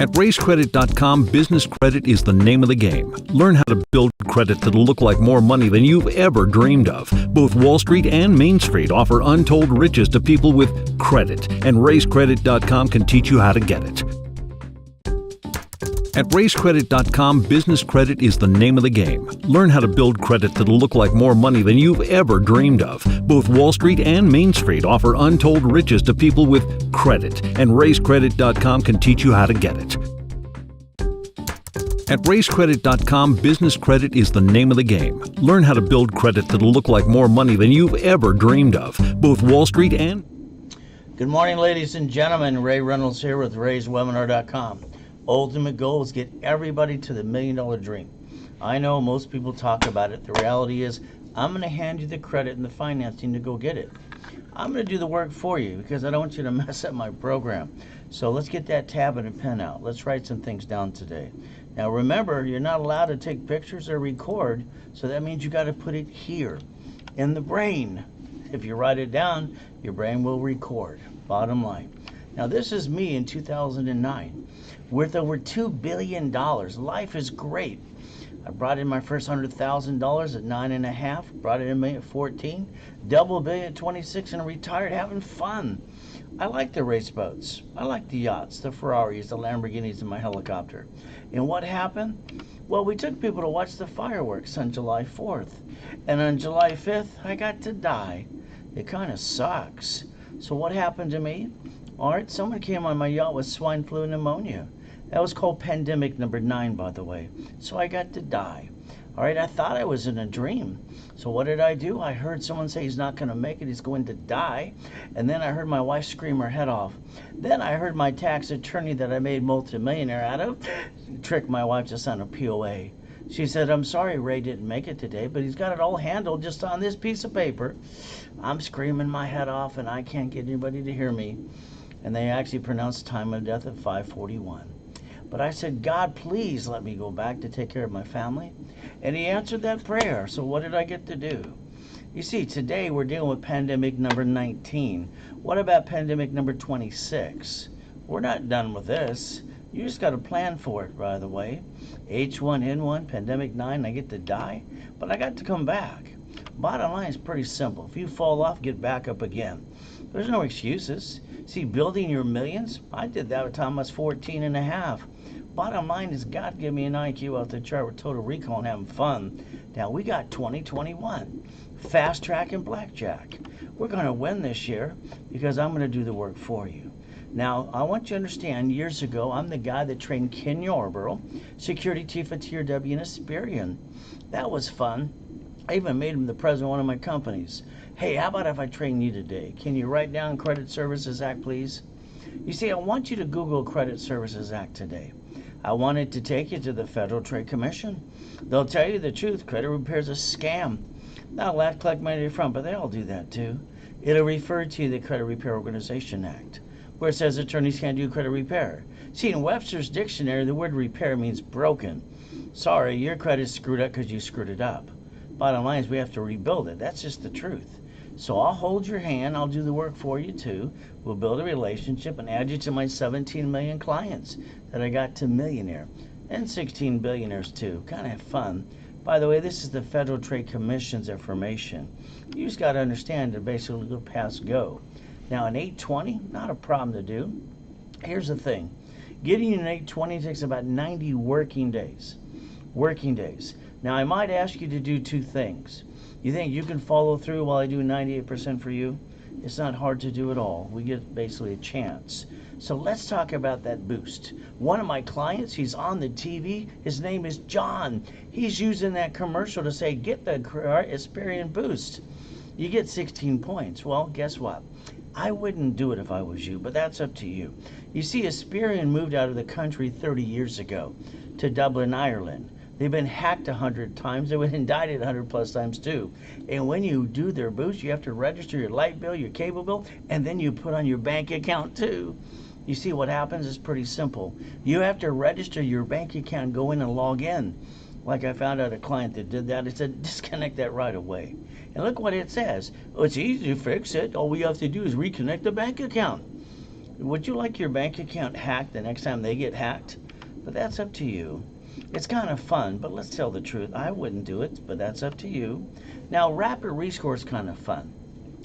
At RaiseCredit.com, business credit is the name of the game. Learn how to build credit that'll look like more money than you've ever dreamed of. Both Wall Street and Main Street offer untold riches to people with credit, and RaiseCredit.com can teach you how to get it. At RaiseCredit.com, business credit is the name of the game. Learn how to build credit that'll look like more money than you've ever dreamed of. Both Wall Street and Main Street offer untold riches to people with credit, and RaiseCredit.com can teach you how to get it. At RaiseCredit.com, business credit is the name of the game. Learn how to build credit that'll look like more money than you've ever dreamed of. Both Wall Street and... Good morning, ladies and gentlemen. Ray Reynolds here with RaisWebinar.com. Ultimate goal is get everybody to the $1 million dream. I know most people talk about it. The reality is I'm going to hand you the credit and the financing to go get it. I'm going to do the work for you because I don't want you to mess up my program. So let's get that tab and a pen out. Let's write some things down today. Now remember, you're not allowed to take pictures or record, so that means you got to put it here in the brain. If you write it down, your brain will record. Bottom line. Now this is me in 2009. Worth over $2 billion. Life is great. I brought in my first $100,000 at 9.5, brought it in at 14, double billion at 26, and retired having fun. I like the race boats. I like the yachts, the Ferraris, the Lamborghinis, and my helicopter. And what happened? Well, we took people to watch the fireworks on July 4th. And on July 5th, I got to die. It kind of sucks. So what happened to me? All right, someone came on my yacht with swine flu and pneumonia. That was called pandemic number 9, by the way. So I got to die. All right, I thought I was in a dream. So what did I do? I heard someone say he's not going to make it, he's going to die. And then I heard my wife scream her head off. Then I heard my tax attorney that I made multimillionaire out of trick my wife to sign a POA. She said, I'm sorry Ray didn't make it today, but he's got it all handled just on this piece of paper. I'm screaming my head off and I can't get anybody to hear me. And they actually pronounced time of death at 5:41. But I said, God, please let me go back to take care of my family. And he answered that prayer. So what did I get to do? You see, today we're dealing with pandemic number 19. What about pandemic number 26? We're not done with this. You just got to plan for it, by the way. H1N1, pandemic 9, I get to die, but I got to come back. Bottom line is pretty simple. If you fall off, get back up again. There's no excuses. See, building your millions, I did that by the time I was 14 and a half. Bottom line is God gave me an IQ off the chart with total recall and having fun. Now we got 2021, fast track and blackjack. We're going to win this year because I'm going to do the work for you. Now, I want you to understand, years ago, I'm the guy that trained Ken Yarborough, security chief at TRW and Asperian. That was fun. I even made him the president of one of my companies. Hey, how about if I train you today? Can you write down Credit Services Act, please? You see, I want you to Google Credit Services Act today. I wanted to take you to the Federal Trade Commission. They'll tell you the truth. Credit repair is a scam. Not allowed to collect money from, but they all do that too. It'll refer to the Credit Repair Organization Act, where it says attorneys can't do credit repair. See, in Webster's dictionary, the word repair means broken. Sorry, your credit's screwed up because you screwed it up. Bottom line is we have to rebuild it. That's just the truth. So I'll hold your hand. I'll do the work for you too. We'll build a relationship and add you to my 17 million clients that I got to Millionaire, and 16 billionaires too. Kind of fun. By the way, this is the Federal Trade Commission's information. You just got to understand to basically go past go. Now an 820, not a problem to do. Here's the thing. Getting an 820 takes about 90 working days. Working days. Now I might ask you to do two things. You think you can follow through while I do 98% for you? It's not hard to do at all. We get basically a chance. So let's talk about that boost. One of my clients, he's on the TV. His name is John. He's using that commercial to say, get the Asperian boost. You get 16 points. Well, guess what? I wouldn't do it if I was you, but that's up to you. You see, Asperian moved out of the country 30 years ago to Dublin, Ireland. They've been hacked 100 times. They've been indicted 100 plus times too. And when you do their boost, you have to register your light bill, your cable bill, and then you put on your bank account too. You see, what happens is pretty simple. You have to register your bank account, go in and log in. Like I found out a client that did that. It said, disconnect that right away. And look what it says. Oh, it's easy to fix it. All we have to do is reconnect the bank account. Would you like your bank account hacked the next time they get hacked? But that's up to you. It's kind of fun, but let's tell the truth. I wouldn't do it, but that's up to you. Now, rapid rescore is kind of fun.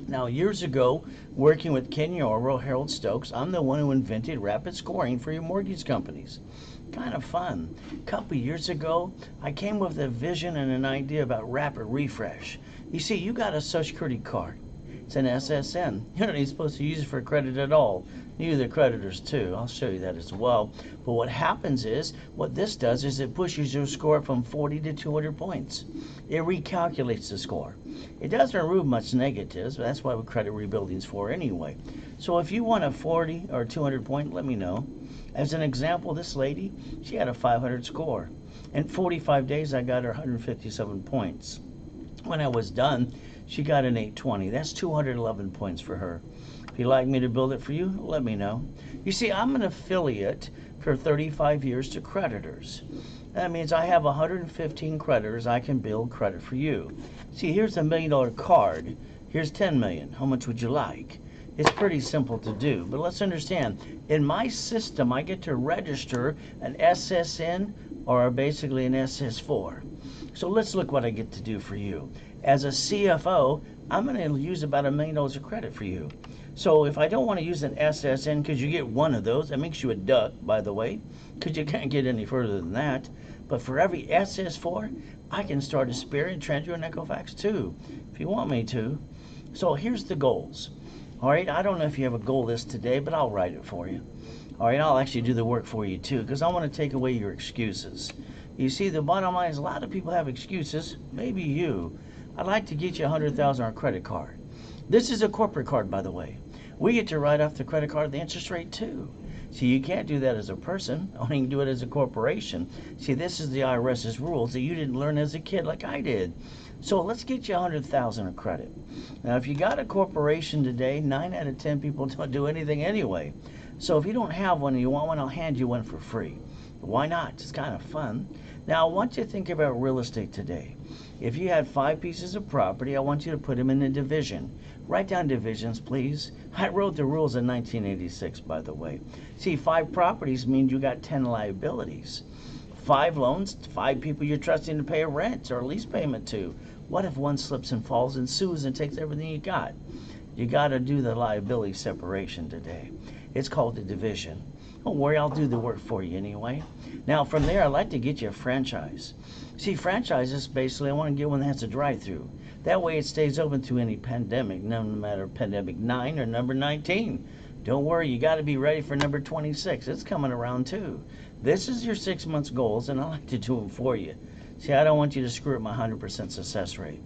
Now, years ago, working with Ken Yarbrough, Harold Stokes, I'm the one who invented rapid scoring for your mortgage companies. Kind of fun. A couple years ago, I came with a vision and an idea about rapid refresh. You see, you got a Social Security card. It's an SSN. You're not even supposed to use it for credit at all. Neither the creditors too. I'll show you that as well. But what happens is, what this does is it pushes your score from 40 to 200 points. It recalculates the score. It doesn't remove much negatives, but that's what credit rebuilding is for anyway. So if you want a 40 or 200 point, let me know. As an example, this lady, she had a 500 score. In 45 days, I got her 157 points. When I was done, she got an 820. That's 211 points for her. If you'd like me to build it for you, let me know. You see, I'm an affiliate for 35 years to creditors. That means I have 115 creditors I can build credit for you. See, here's $1 million card. Here's 10 million. How much would you like? It's pretty simple to do, but let's understand. In my system, I get to register an SSN or basically an SS4. So let's look what I get to do for you. As a CFO, I'm going to use about $1 million of credit for you. So if I don't want to use an SSN, because you get one of those, that makes you a duck, by the way, because you can't get any further than that. But for every SS4, I can start a Spirit, Treasury, and Equifax too, if you want me to. So here's the goals. All right, I don't know if you have a goal list today, but I'll write it for you. All right, I'll actually do the work for you too, because I want to take away your excuses. You see, the bottom line is a lot of people have excuses, maybe you. I'd like to get you $100,000 on a credit card. This is a corporate card, by the way. We get to write off the credit card the interest rate too. See, you can't do that as a person, only you can do it as a corporation. See, this is the IRS's rules that you didn't learn as a kid like I did. So let's get you $100,000 of credit. Now, if you got a corporation today, 9 out of 10 people don't do anything anyway. So if you don't have one and you want one, I'll hand you one for free. Why not? It's kind of fun. Now, I want you to think about real estate today. If you had 5 pieces of property, I want you to put them in a division. Write down divisions, please. I wrote the rules in 1986, by the way. See, 5 properties means you got 10 liabilities. 5 loans, 5 people you're trusting to pay a rent or a lease payment to. What if one slips and falls and sues and takes everything you got? You got to do the liability separation today. It's called the division. Don't worry, I'll do the work for you anyway. Now, from there, I'd like to get you a franchise. See, franchises, basically, I want to get one that has a drive-through. That way it stays open through any pandemic, no matter pandemic 9 or number 19. Don't worry, you got to be ready for number 26. It's coming around too. This is your 6 months goals, and I like to do them for you. See, I don't want you to screw up my 100% success rate.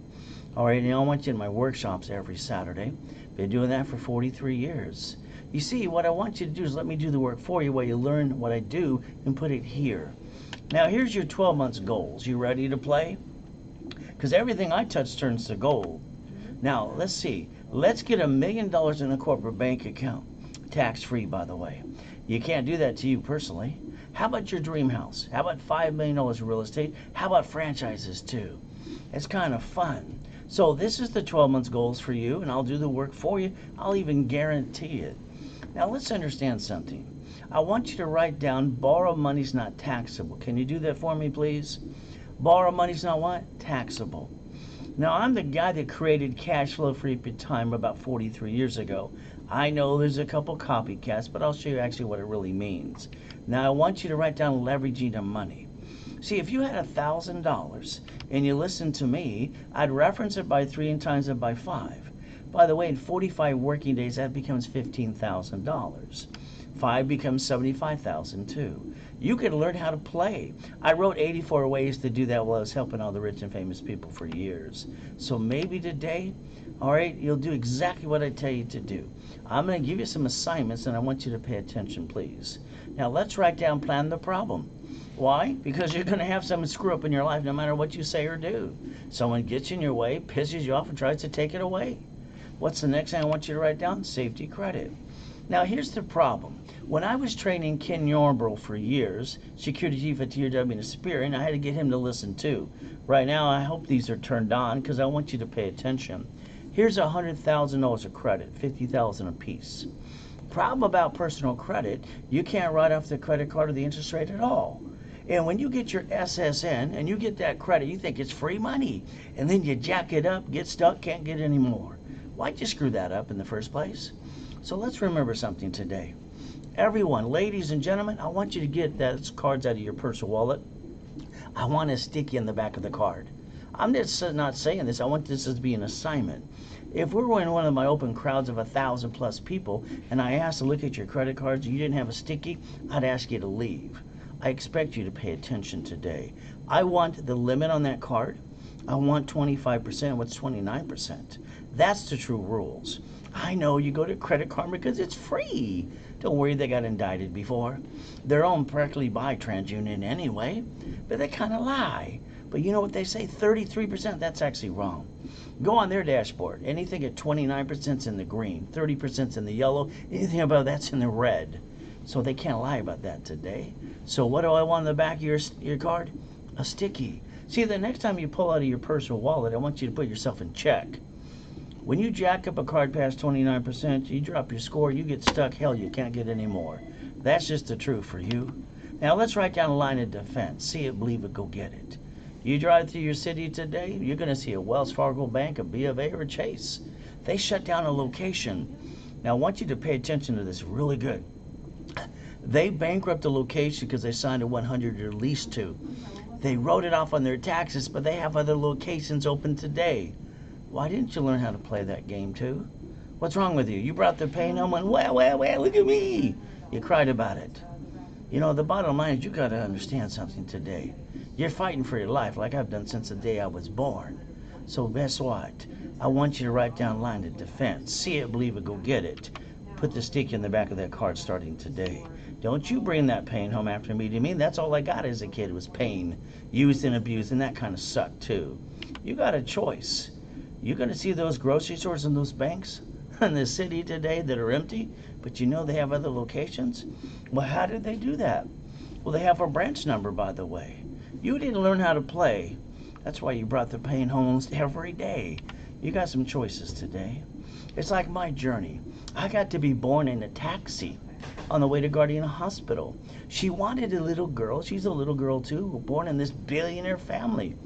All right, and I want you in my workshops every Saturday. Been doing that for 43 years. You see, what I want you to do is let me do the work for you while you learn what I do and put it here. Now, here's your 12 months goals. You ready to play? Because everything I touch turns to gold. Now, let's see. Let's get $1 million in a corporate bank account. Tax-free, by the way. You can't do that to you personally. How about your dream house? How about $5 million in real estate? How about franchises too? It's kind of fun. So this is the 12 months goals for you, and I'll do the work for you. I'll even guarantee it. Now let's understand something. I want you to write down borrow money's not taxable. Can you do that for me, please? Borrow money's not what? Taxable. Now, I'm the guy that created cash flow free time about 43 years ago. I know there's a couple copycats, but I'll show you actually what it really means. Now, I want you to write down leveraging the money. See, if you had $1,000 and you listened to me, I'd reference it by 3 and times it by 5. By the way, in 45 working days, that becomes $15,000. 5 becomes $75,000 too. You could learn how to play. I wrote 84 ways to do that while I was helping all the rich and famous people for years. So maybe today, all right, you'll do exactly what I tell you to do. I'm going to give you some assignments, and I want you to pay attention, please. Now, let's write down plan the problem. Why? Because you're going to have someone screw up in your life no matter what you say or do. Someone gets in your way, pisses you off, and tries to take it away. What's the next thing I want you to write down? Safety credit. Now, here's the problem. When I was training Ken Yarbrough for years, security chief at TRW and Spirit, I had to get him to listen too. Right now, I hope these are turned on because I want you to pay attention. Here's $100,000 of credit, $50,000 a piece. Problem about personal credit, you can't write off the credit card or the interest rate at all. And when you get your SSN and you get that credit, you think it's free money. And then you jack it up, get stuck, can't get any more. Why'd you screw that up in the first place? So let's remember something today. Everyone, ladies and gentlemen, I want you to get those cards out of your purse or wallet. I want to stick you in the back of the card. I'm just not saying this. I want this to be an assignment. If we're in one of my open crowds of 1,000 plus people and I asked to look at your credit cards and you didn't have a sticky, I'd ask you to leave. I expect you to pay attention today. I want the limit on that card. I want 25%. What's 29%? That's the true rules. I know you go to Credit Karma because it's free. Don't worry, they got indicted before. They're owned directly by TransUnion anyway, but they kind of lie. But you know what they say? 33%, that's actually wrong. Go on their dashboard. Anything at 29% is in the green, 30% is in the yellow, anything above that's in the red. So they can't lie about that today. So what do I want on the back of your card? A sticky. See, the next time you pull out of your purse or wallet, I want you to put yourself in check. When you jack up a card past 29%, you drop your score, you get stuck, hell, you can't get any more. That's just the truth for you. Now let's write down a line of defense. See it, believe it, go get it. You drive through your city today, you're going to see a Wells Fargo Bank, a B of A, or a Chase. They shut down a location. Now I want you to pay attention to this really good. They bankrupt a location because they signed a 100-year lease to. They wrote it off on their taxes, but they have other locations open today. Why didn't you learn how to play that game too? What's wrong with you? You brought the pain home and well, look at me. You cried about it. You know, the bottom line is you got to understand something today. You're fighting for your life like I've done since the day I was born. So guess what? I want you to write down line of defense. See it, believe it, go get it. Put the stick in the back of that card starting today. Don't you bring that pain home after meeting me. That's all I got as a kid was pain. Used and abused, and that kind of sucked too. You got a choice. You're going to see those grocery stores and those banks in the city today that are empty, but you know they have other locations? Well, how did they do that? Well, they have a branch number, by the way. You didn't learn how to play. That's why you brought the pain home every day. You got some choices today. It's like my journey. I got to be born in a taxi on the way to Gardena Hospital. She wanted a little girl. She's a little girl too, born in this billionaire family.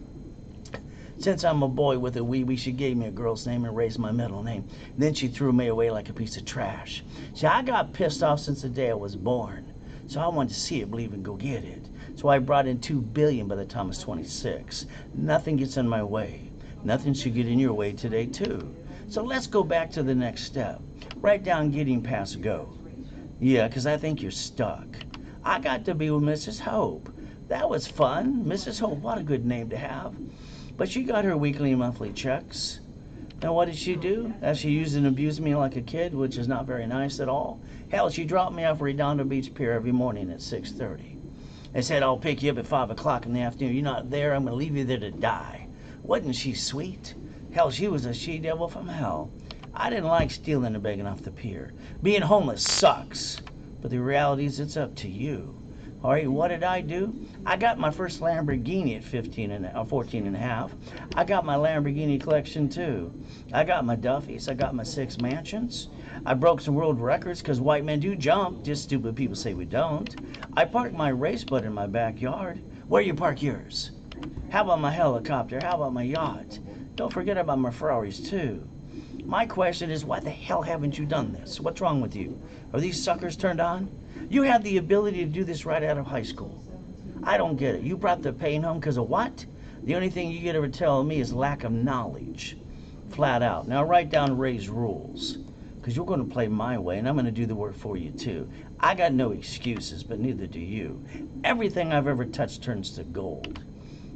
Since I'm a boy with a wee, she gave me a girl's name and raised my middle name. Then she threw me away like a piece of trash. See, I got pissed off since the day I was born. So I wanted to see it, believe it, go get it. So I brought in $2 billion by the time I was 26. Nothing gets in my way. Nothing should get in your way today too. So let's go back to the next step. Write down getting past go. Yeah, because I think you're stuck. I got to be with Mrs. Hope. That was fun. Mrs. Hope, what a good name to have. But she got her weekly and monthly checks. Now what did she do? She used and abused me like a kid, which is not very nice at all. Hell, she dropped me off Redondo Beach Pier every morning at 6:30. And said, I'll pick you up at 5 o'clock in the afternoon. You're not there, I'm going to leave you there to die. Wasn't she sweet? Hell, she was a she-devil from hell. I didn't like stealing and begging off the pier. Being homeless sucks. But the reality is it's up to you. All right, what did I do? I got my first Lamborghini at 14 and a half. I got my Lamborghini collection too. I got my Duffys. I got my 6 mansions. I broke some world records because white men do jump. Just stupid people say we don't. I parked my race boat in my backyard. Where you park yours? How about my helicopter? How about my yacht? Don't forget about my Ferraris too. My question is, why the hell haven't you done this? What's wrong with you? Are these suckers turned on? You had the ability to do this right out of high school. I don't get it. You brought the pain home because of what? The only thing you get ever tell me is lack of knowledge. Flat out. Now write down Ray's rules. Because you're going to play my way and I'm going to do the work for you too. I got no excuses, but neither do you. Everything I've ever touched turns to gold.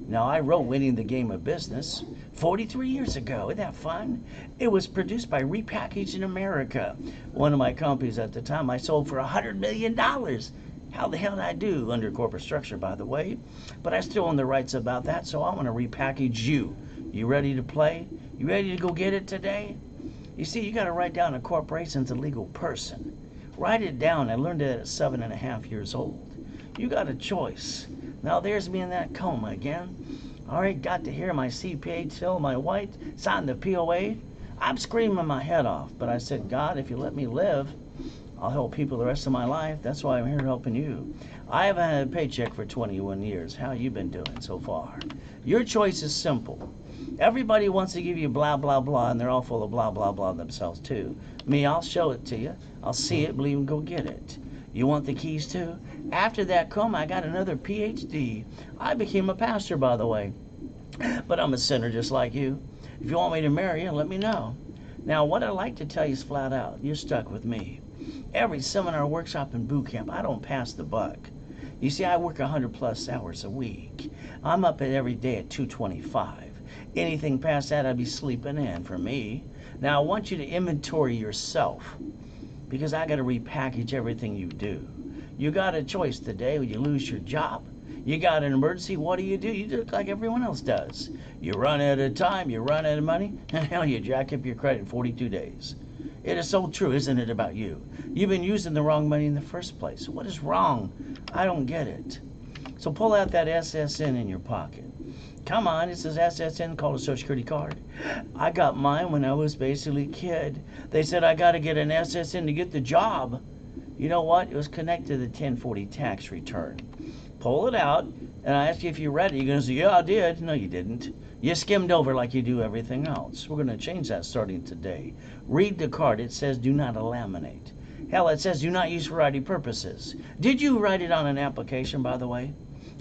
Now, I wrote Winning the Game of Business 43 years ago. Isn't that fun? It was produced by Repackaging America. One of my companies at the time I sold for $100 million. How the hell did I do? Under corporate structure, by the way. But I still own the rights about that, so I want to repackage you. You ready to play? You ready to go get it today? You see, you got to write down a corporation's a legal person. Write it down. I learned it at 7.5 years old. You got a choice. Now there's me in that coma again. All right, got to hear my CPA tell my wife, sign the POA. I'm screaming my head off, but I said, God, if you let me live, I'll help people the rest of my life. That's why I'm here helping you. I haven't had a paycheck for 21 years. How you been doing so far? Your choice is simple. Everybody wants to give you blah, blah, blah, and they're all full of blah, blah, blah themselves too. Me, I'll show it to you. I'll see it, believe, and go get it. You want the keys too? After that coma, I got another PhD. I became a pastor, by the way. But I'm a sinner just like you. If you want me to marry you, let me know. Now, what I'd like to tell you is flat out, you're stuck with me. Every seminar, workshop, and boot camp, I don't pass the buck. You see, I work 100 plus hours a week. I'm up at every day at 2:25. Anything past that, I'd be sleeping in for me. Now, I want you to inventory yourself because I got to repackage everything you do. You got a choice today when you lose your job. You got an emergency, what do? You do it like everyone else does. You run out of time, you run out of money, and hell, you jack up your credit in 42 days. It is so true, isn't it, about you? You've been using the wrong money in the first place. What is wrong? I don't get it. So pull out that SSN in your pocket. Come on, it's this SSN called a Social Security card. I got mine when I was basically a kid. They said I got to get an SSN to get the job. You know what? It was connected to the 1040 tax return. Pull it out, and I ask you if you're ready. You're going to say, yeah, I did. No, you didn't. You skimmed over like you do everything else. We're going to change that starting today. Read the card. It says do not laminate. Hell, it says do not use for ID purposes. Did you write it on an application, by the way?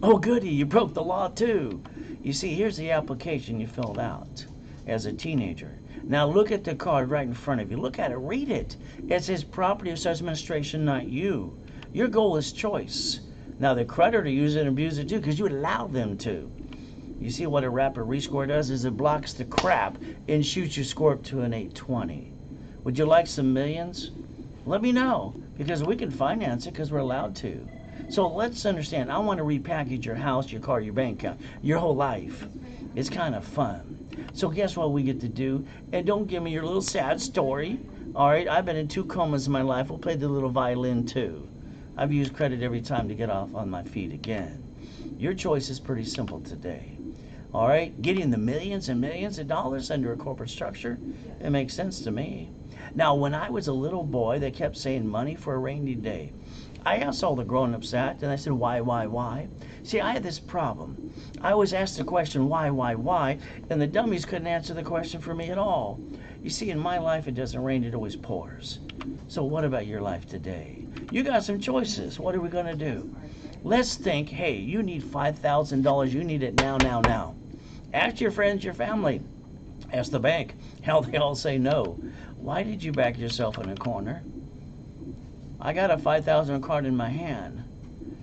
Oh, goody, you broke the law too. You see, here's the application you filled out as a teenager. Now look at the card right in front of you. Look at it, read it. It says property of such administration, not you. Your goal is choice. Now the creditor uses it and abuses it too because you allow them to. You see what a rapid rescore does is it blocks the crap and shoots your score up to an 820. Would you like some millions? Let me know because we can finance it because we're allowed to. So let's understand, I want to repackage your house, your car, your bank account, your whole life. It's kind of fun. So guess what we get to do? And don't give me your little sad story. All right, I've been in 2 comas in my life. We'll play the little violin too. I've used credit every time to get off on my feet again. Your choice is pretty simple today. All right, getting the millions and millions of dollars under a corporate structure, it makes sense to me. Now, when I was a little boy, they kept saying money for a rainy day. I asked all the grown-ups that, and I said, why? See, I had this problem. I was asked the question, why? And the dummies couldn't answer the question for me at all. You see, in my life, it doesn't rain, it always pours. So what about your life today? You got some choices. What are we going to do? Let's think, hey, you need $5,000. You need it now. Ask your friends, your family. Ask the bank. Hell, they all say no. Why did you back yourself in a corner? I got a $5,000 card in my hand,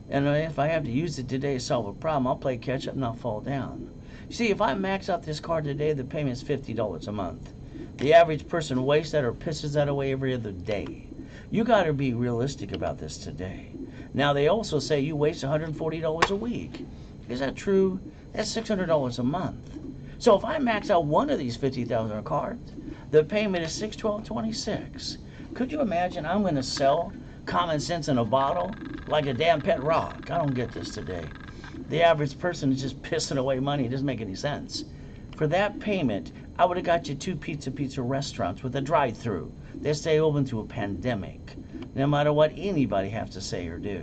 and if I have to use it today to solve a problem, I'll play catch up and I'll fall down. You see, if I max out this card today, the payment is $50 a month. The average person wastes that or pisses that away every other day. You got to be realistic about this today. Now, they also say you waste $140 a week. Is that true? That's $600 a month. So if I max out one of these $50,000 cards, the payment is $612.26. Could you imagine I'm going to sell common sense in a bottle like a damn pet rock? I don't get this today. The average person is just pissing away money. It doesn't make any sense. For that payment, I would have got you 2 pizza restaurants with a drive-through. They stay open through a pandemic. No matter what anybody has to say or do,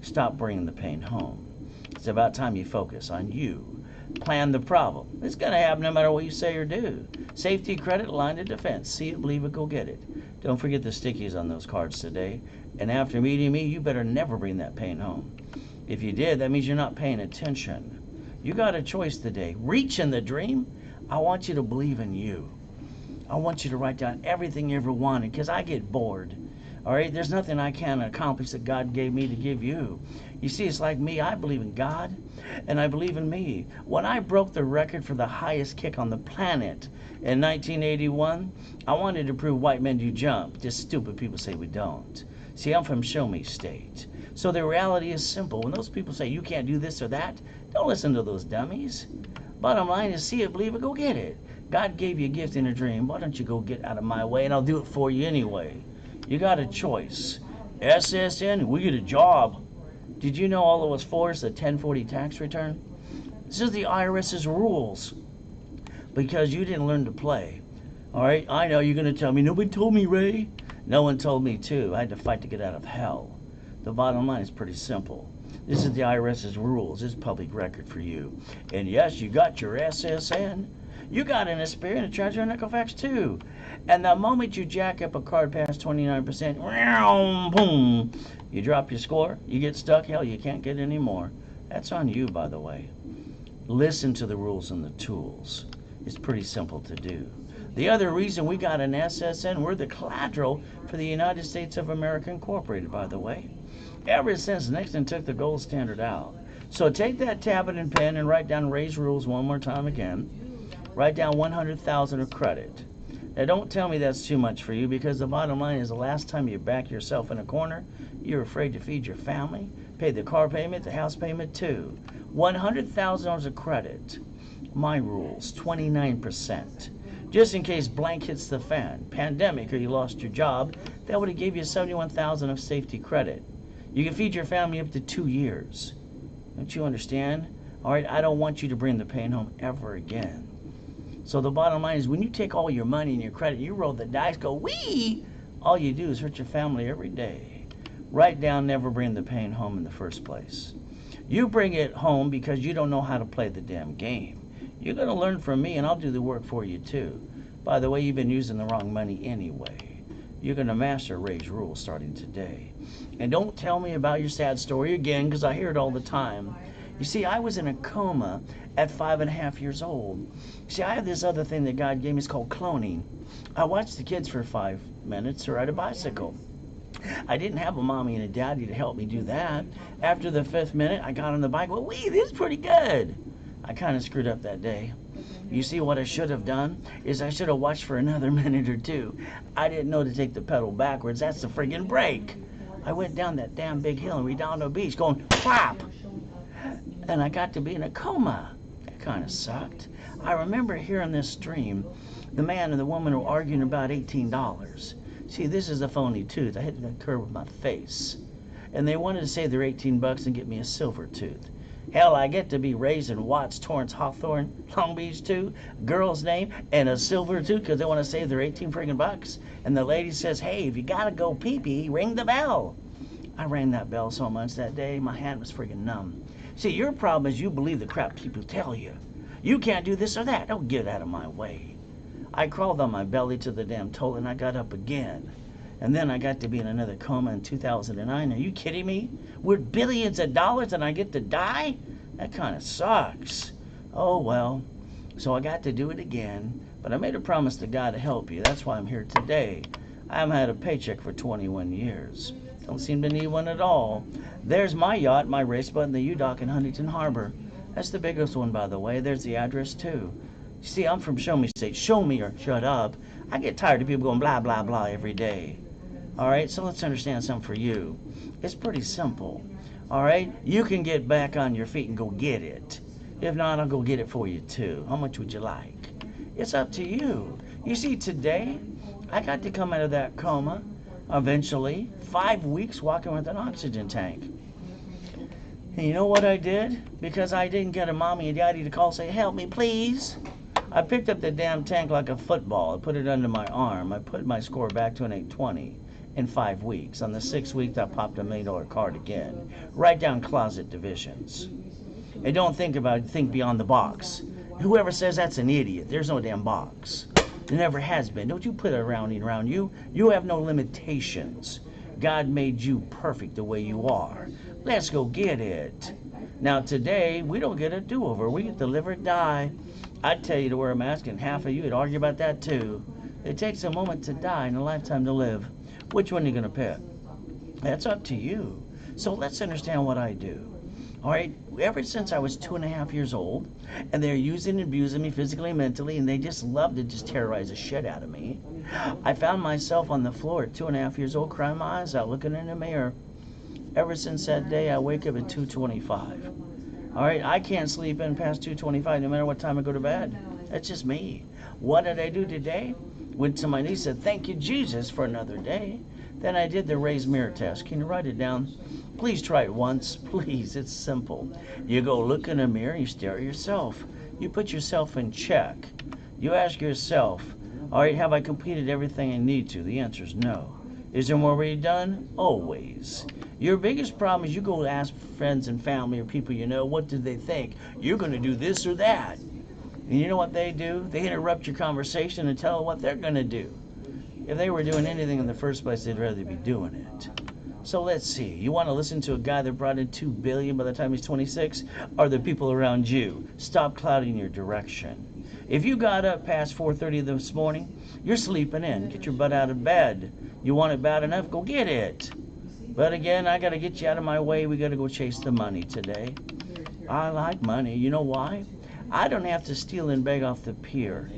stop bringing the pain home. It's about time you focus on you. Plan the problem. It's going to happen no matter what you say or do. Safety, credit, line of defense. See it, believe it, go get it. Don't forget the stickies on those cards today. And after meeting me, you better never bring that pain home. If you did, that means you're not paying attention. You got a choice today. Reach in the dream. I want you to believe in you. I want you to write down everything you ever wanted because I get bored. All right, there's nothing I can accomplish that God gave me to give you. You see, it's like me. I believe in God, and I believe in me. When I broke the record for the highest kick on the planet in 1981, I wanted to prove white men do jump. Just stupid people say we don't. See, I'm from Show Me State. So the reality is simple. When those people say you can't do this or that, don't listen to those dummies. Bottom line is see it, believe it, go get it. God gave you a gift and a dream. Why don't you go get out of my way, and I'll do it for you anyway. You got a choice. SSN, we get a job. Did you know all it was for is the 1040 tax return? This is the IRS's rules because you didn't learn to play. All right, I know you're going to tell me, nobody told me, Ray. No one told me to. I had to fight to get out of hell. The bottom line is pretty simple. This is the IRS's rules. It's public record for you. And yes, you got your SSN. You got an Experian, a Treasurer, and Equifax too. And the moment you jack up a card past 29%, boom, you drop your score, you get stuck, hell, you can't get any more. That's on you, by the way. Listen to the rules and the tools. It's pretty simple to do. The other reason we got an SSN, we're the collateral for the United States of America Incorporated, by the way. Ever since Nixon took the gold standard out. So take that tablet and pen and write down Ray's rules one more time again. Write down 100,000 of credit. Now don't tell me that's too much for you, because the bottom line is the last time you back yourself in a corner, you're afraid to feed your family, pay the car payment, the house payment too. $100,000 of credit. My rules, 29%. Just in case blank hits the fan, pandemic, or you lost your job, that would have gave you 71,000 of safety credit. You can feed your family up to 2 years. Don't you understand? All right, I don't want you to bring the pain home ever again. So the bottom line is, when you take all your money and your credit, you roll the dice, go wee, all you do is hurt your family every day. Write down, never bring the pain home in the first place. You bring it home because you don't know how to play the damn game. You're going to learn from me, and I'll do the work for you too. By the way, you've been using the wrong money anyway. You're going to master Ray's rules starting today. And don't tell me about your sad story again, because I hear it all the time. You see, I was in a coma at 5.5 years old. See, I have this other thing that God gave me. It's called cloning. I watched the kids for 5 minutes ride a bicycle. I didn't have a mommy and a daddy to help me do that. After the 5th minute, I got on the bike. Well, this is pretty good. I kind of screwed up that day. You see, what I should have done is I should have watched for another minute or two. I didn't know to take the pedal backwards. That's the friggin' brake. I went down that damn big hill and redown the beach going flap. And I got to be in a coma. That kind of sucked. I remember hearing this stream. The man and the woman were arguing about $18. See, this is a phony tooth. I hit the curb with my face. And they wanted to save their $18 and get me a silver tooth. Hell, I get to be raised in Watts, Torrance, Hawthorne, Long Beach too. Girl's name and a silver tooth because they want to save their 18 friggin' bucks. And the lady says, hey, if you gotta go pee-pee, ring the bell. I rang that bell so much that day, my hand was friggin' numb. See, your problem is you believe the crap people tell you. You can't do this or that. Don't get out of my way. I crawled on my belly to the damn toilet and I got up again. And then I got to be in another coma in 2009. Are you kidding me? With billions of dollars and I get to die? That kind of sucks. Oh, well. So I got to do it again. But I made a promise to God to help you. That's why I'm here today. I haven't had a paycheck for 21 years. Don't seem to need one at all. There's my yacht, my race boat, and the U-Dock in Huntington Harbor. That's the biggest one, by the way. There's the address, too. You see, I'm from Show Me State. Show me or shut up. I get tired of people going blah, blah, blah every day. All right, so let's understand something for you. It's pretty simple. All right, you can get back on your feet and go get it. If not, I'll go get it for you, too. How much would you like? It's up to you. You see, today, I got to come out of that coma, eventually, 5 weeks walking with an oxygen tank. And you know what I did? Because I didn't get a mommy and daddy to call and say, help me, please. I picked up the damn tank like a football. I put it under my arm. I put my score back to an 820 in 5 weeks. On the 6th week, I popped a $1 million card again. Write down closet divisions. And don't think about it. Think beyond the box. Whoever says that's an idiot. There's no damn box. There never has been. Don't you put it around you. You have no limitations. God made you perfect the way you are. Let's go get it. Now today, we don't get a do-over. We get to live or die. I'd tell you to wear a mask, and half of you would argue about that too. It takes a moment to die and a lifetime to live. Which one are you going to pick? That's up to you. So let's understand what I do. All right, ever since I was 2.5 years old, and they're using and abusing me physically and mentally, and they just love to just terrorize the shit out of me, I found myself on the floor at 2.5 years old, crying my eyes out, looking in the mirror. Ever since that day, I wake up at 2:25. All right, I can't sleep in past 2:25 no matter what time I go to bed. That's just me. What did I do today? Went to my knees, said, thank you, Jesus, for another day. Then I did the raised mirror test. Can you write it down? Please try it once. Please, it's simple. You go look in a mirror, you stare at yourself. You put yourself in check. You ask yourself, all right, have I completed everything I need to? The answer is no. Is there more to be done? Always. Your biggest problem is you go ask friends and family or people you know, what do they think? You're going to do this or that. And you know what they do? They interrupt your conversation and tell what they're going to do. If they were doing anything in the first place, they'd rather be doing it. So let's see. You want to listen to a guy that brought in $2 billion by the time he's 26? Or the people around you? Stop clouding your direction. If you got up past 4:30 this morning, you're sleeping in. Get your butt out of bed. You want it bad enough? Go get it. But again, I got to get you out of my way. We got to go chase the money today. I like money. You know why? I don't have to steal and beg off the pier.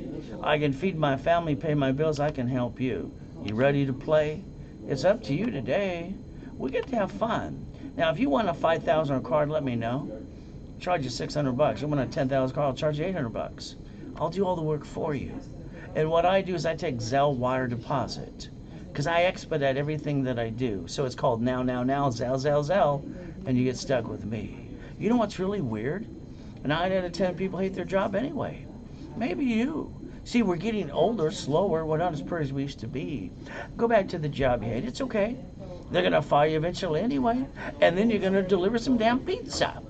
I can feed my family, pay my bills. I can help you. You ready to play? It's up to you today. We get to have fun. Now, if you want a $5,000 card, let me know. Charge you $600. You want a $10,000 card? I'll charge you $800. I'll do all the work for you. And what I do is I take Zelle wire deposit, because I expedite everything that I do. So it's called now, Zelle, and you get stuck with me. You know what's really weird? 9 out of 10 people hate their job anyway. Maybe you. See, we're getting older, slower. We're not as pretty as we used to be. Go back to the job you hate. It's okay. They're going to fire you eventually anyway. And then you're going to deliver some damn pizza.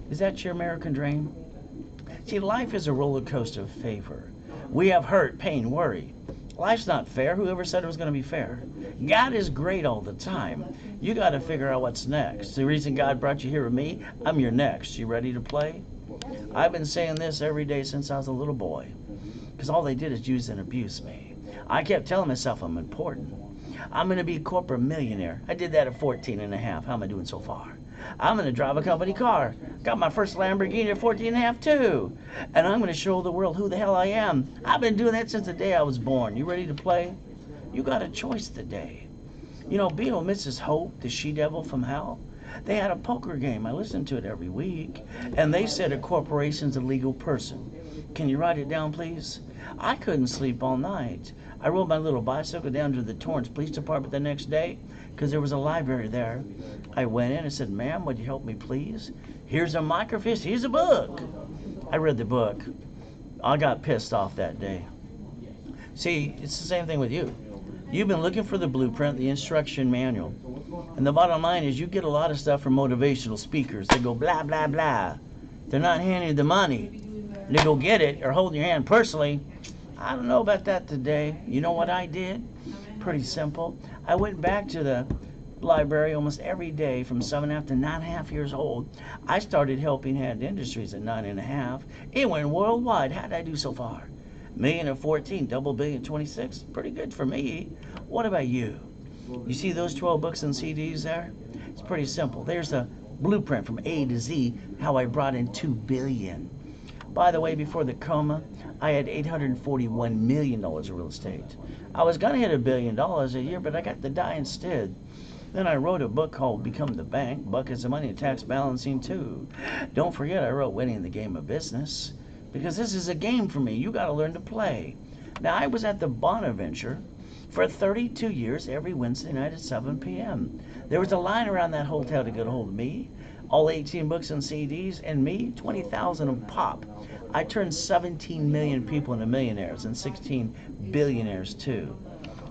Is that your American dream? See, life is a roller coaster of favor. We have hurt, pain, worry. Life's not fair. Whoever said it was going to be fair? God is great all the time. You got to figure out what's next. The reason God brought you here with me, I'm your next. You ready to play? I've been saying this every day since I was a little boy, because all they did is use and abuse me. I kept telling myself I'm important. I'm going to be a corporate millionaire. I did that at 14 and a half. How am I doing so far? I'm going to drive a company car. Got my first Lamborghini at 14 and a half too. And I'm going to show the world who the hell I am. I've been doing that since the day I was born. You ready to play? You got a choice today. You know, being with Mrs. Hope, the she-devil from hell, they had a poker game. I listen to it every week. And they said a corporation's a legal person. Can you write it down, please? I couldn't sleep all night. I rode my little bicycle down to the Torrance Police Department the next day because there was a library there. I went in and said, ma'am, would you help me, please? Here's a microfiche. Here's a book. I read the book. I got pissed off that day. See, it's the same thing with you. You've been looking for the blueprint, the instruction manual. And the bottom line is you get a lot of stuff from motivational speakers. They go blah, blah, blah. They're not handing you the money. They go get it or hold your hand personally. I don't know about that today. You know what I did? Pretty simple. I went back to the library almost every day from 7.5 to 9.5 years old. I started helping Hand Industries at 9.5. It went worldwide. How did I do so far? Million at 14, double billion at 26. Pretty good for me. What about you? You see those 12 books and CDs there? It's pretty simple. There's the blueprint from A to Z, how I brought in $2 billion. By the way, before the coma, I had $841 million of real estate. I was going to hit $1 billion a year, but I got to die instead. Then I wrote a book called Become the Bank, Buckets of Money and Tax Balancing too. Don't forget I wrote Winning the Game of Business, because this is a game for me. You got to learn to play. Now, I was at the Bonaventure for 32 years every Wednesday night at 7 p.m. There was a line around that hotel to get a hold of me. All 18 books and CDs, and me, 20,000 of pop. I turned 17 million people into millionaires and 16 billionaires too.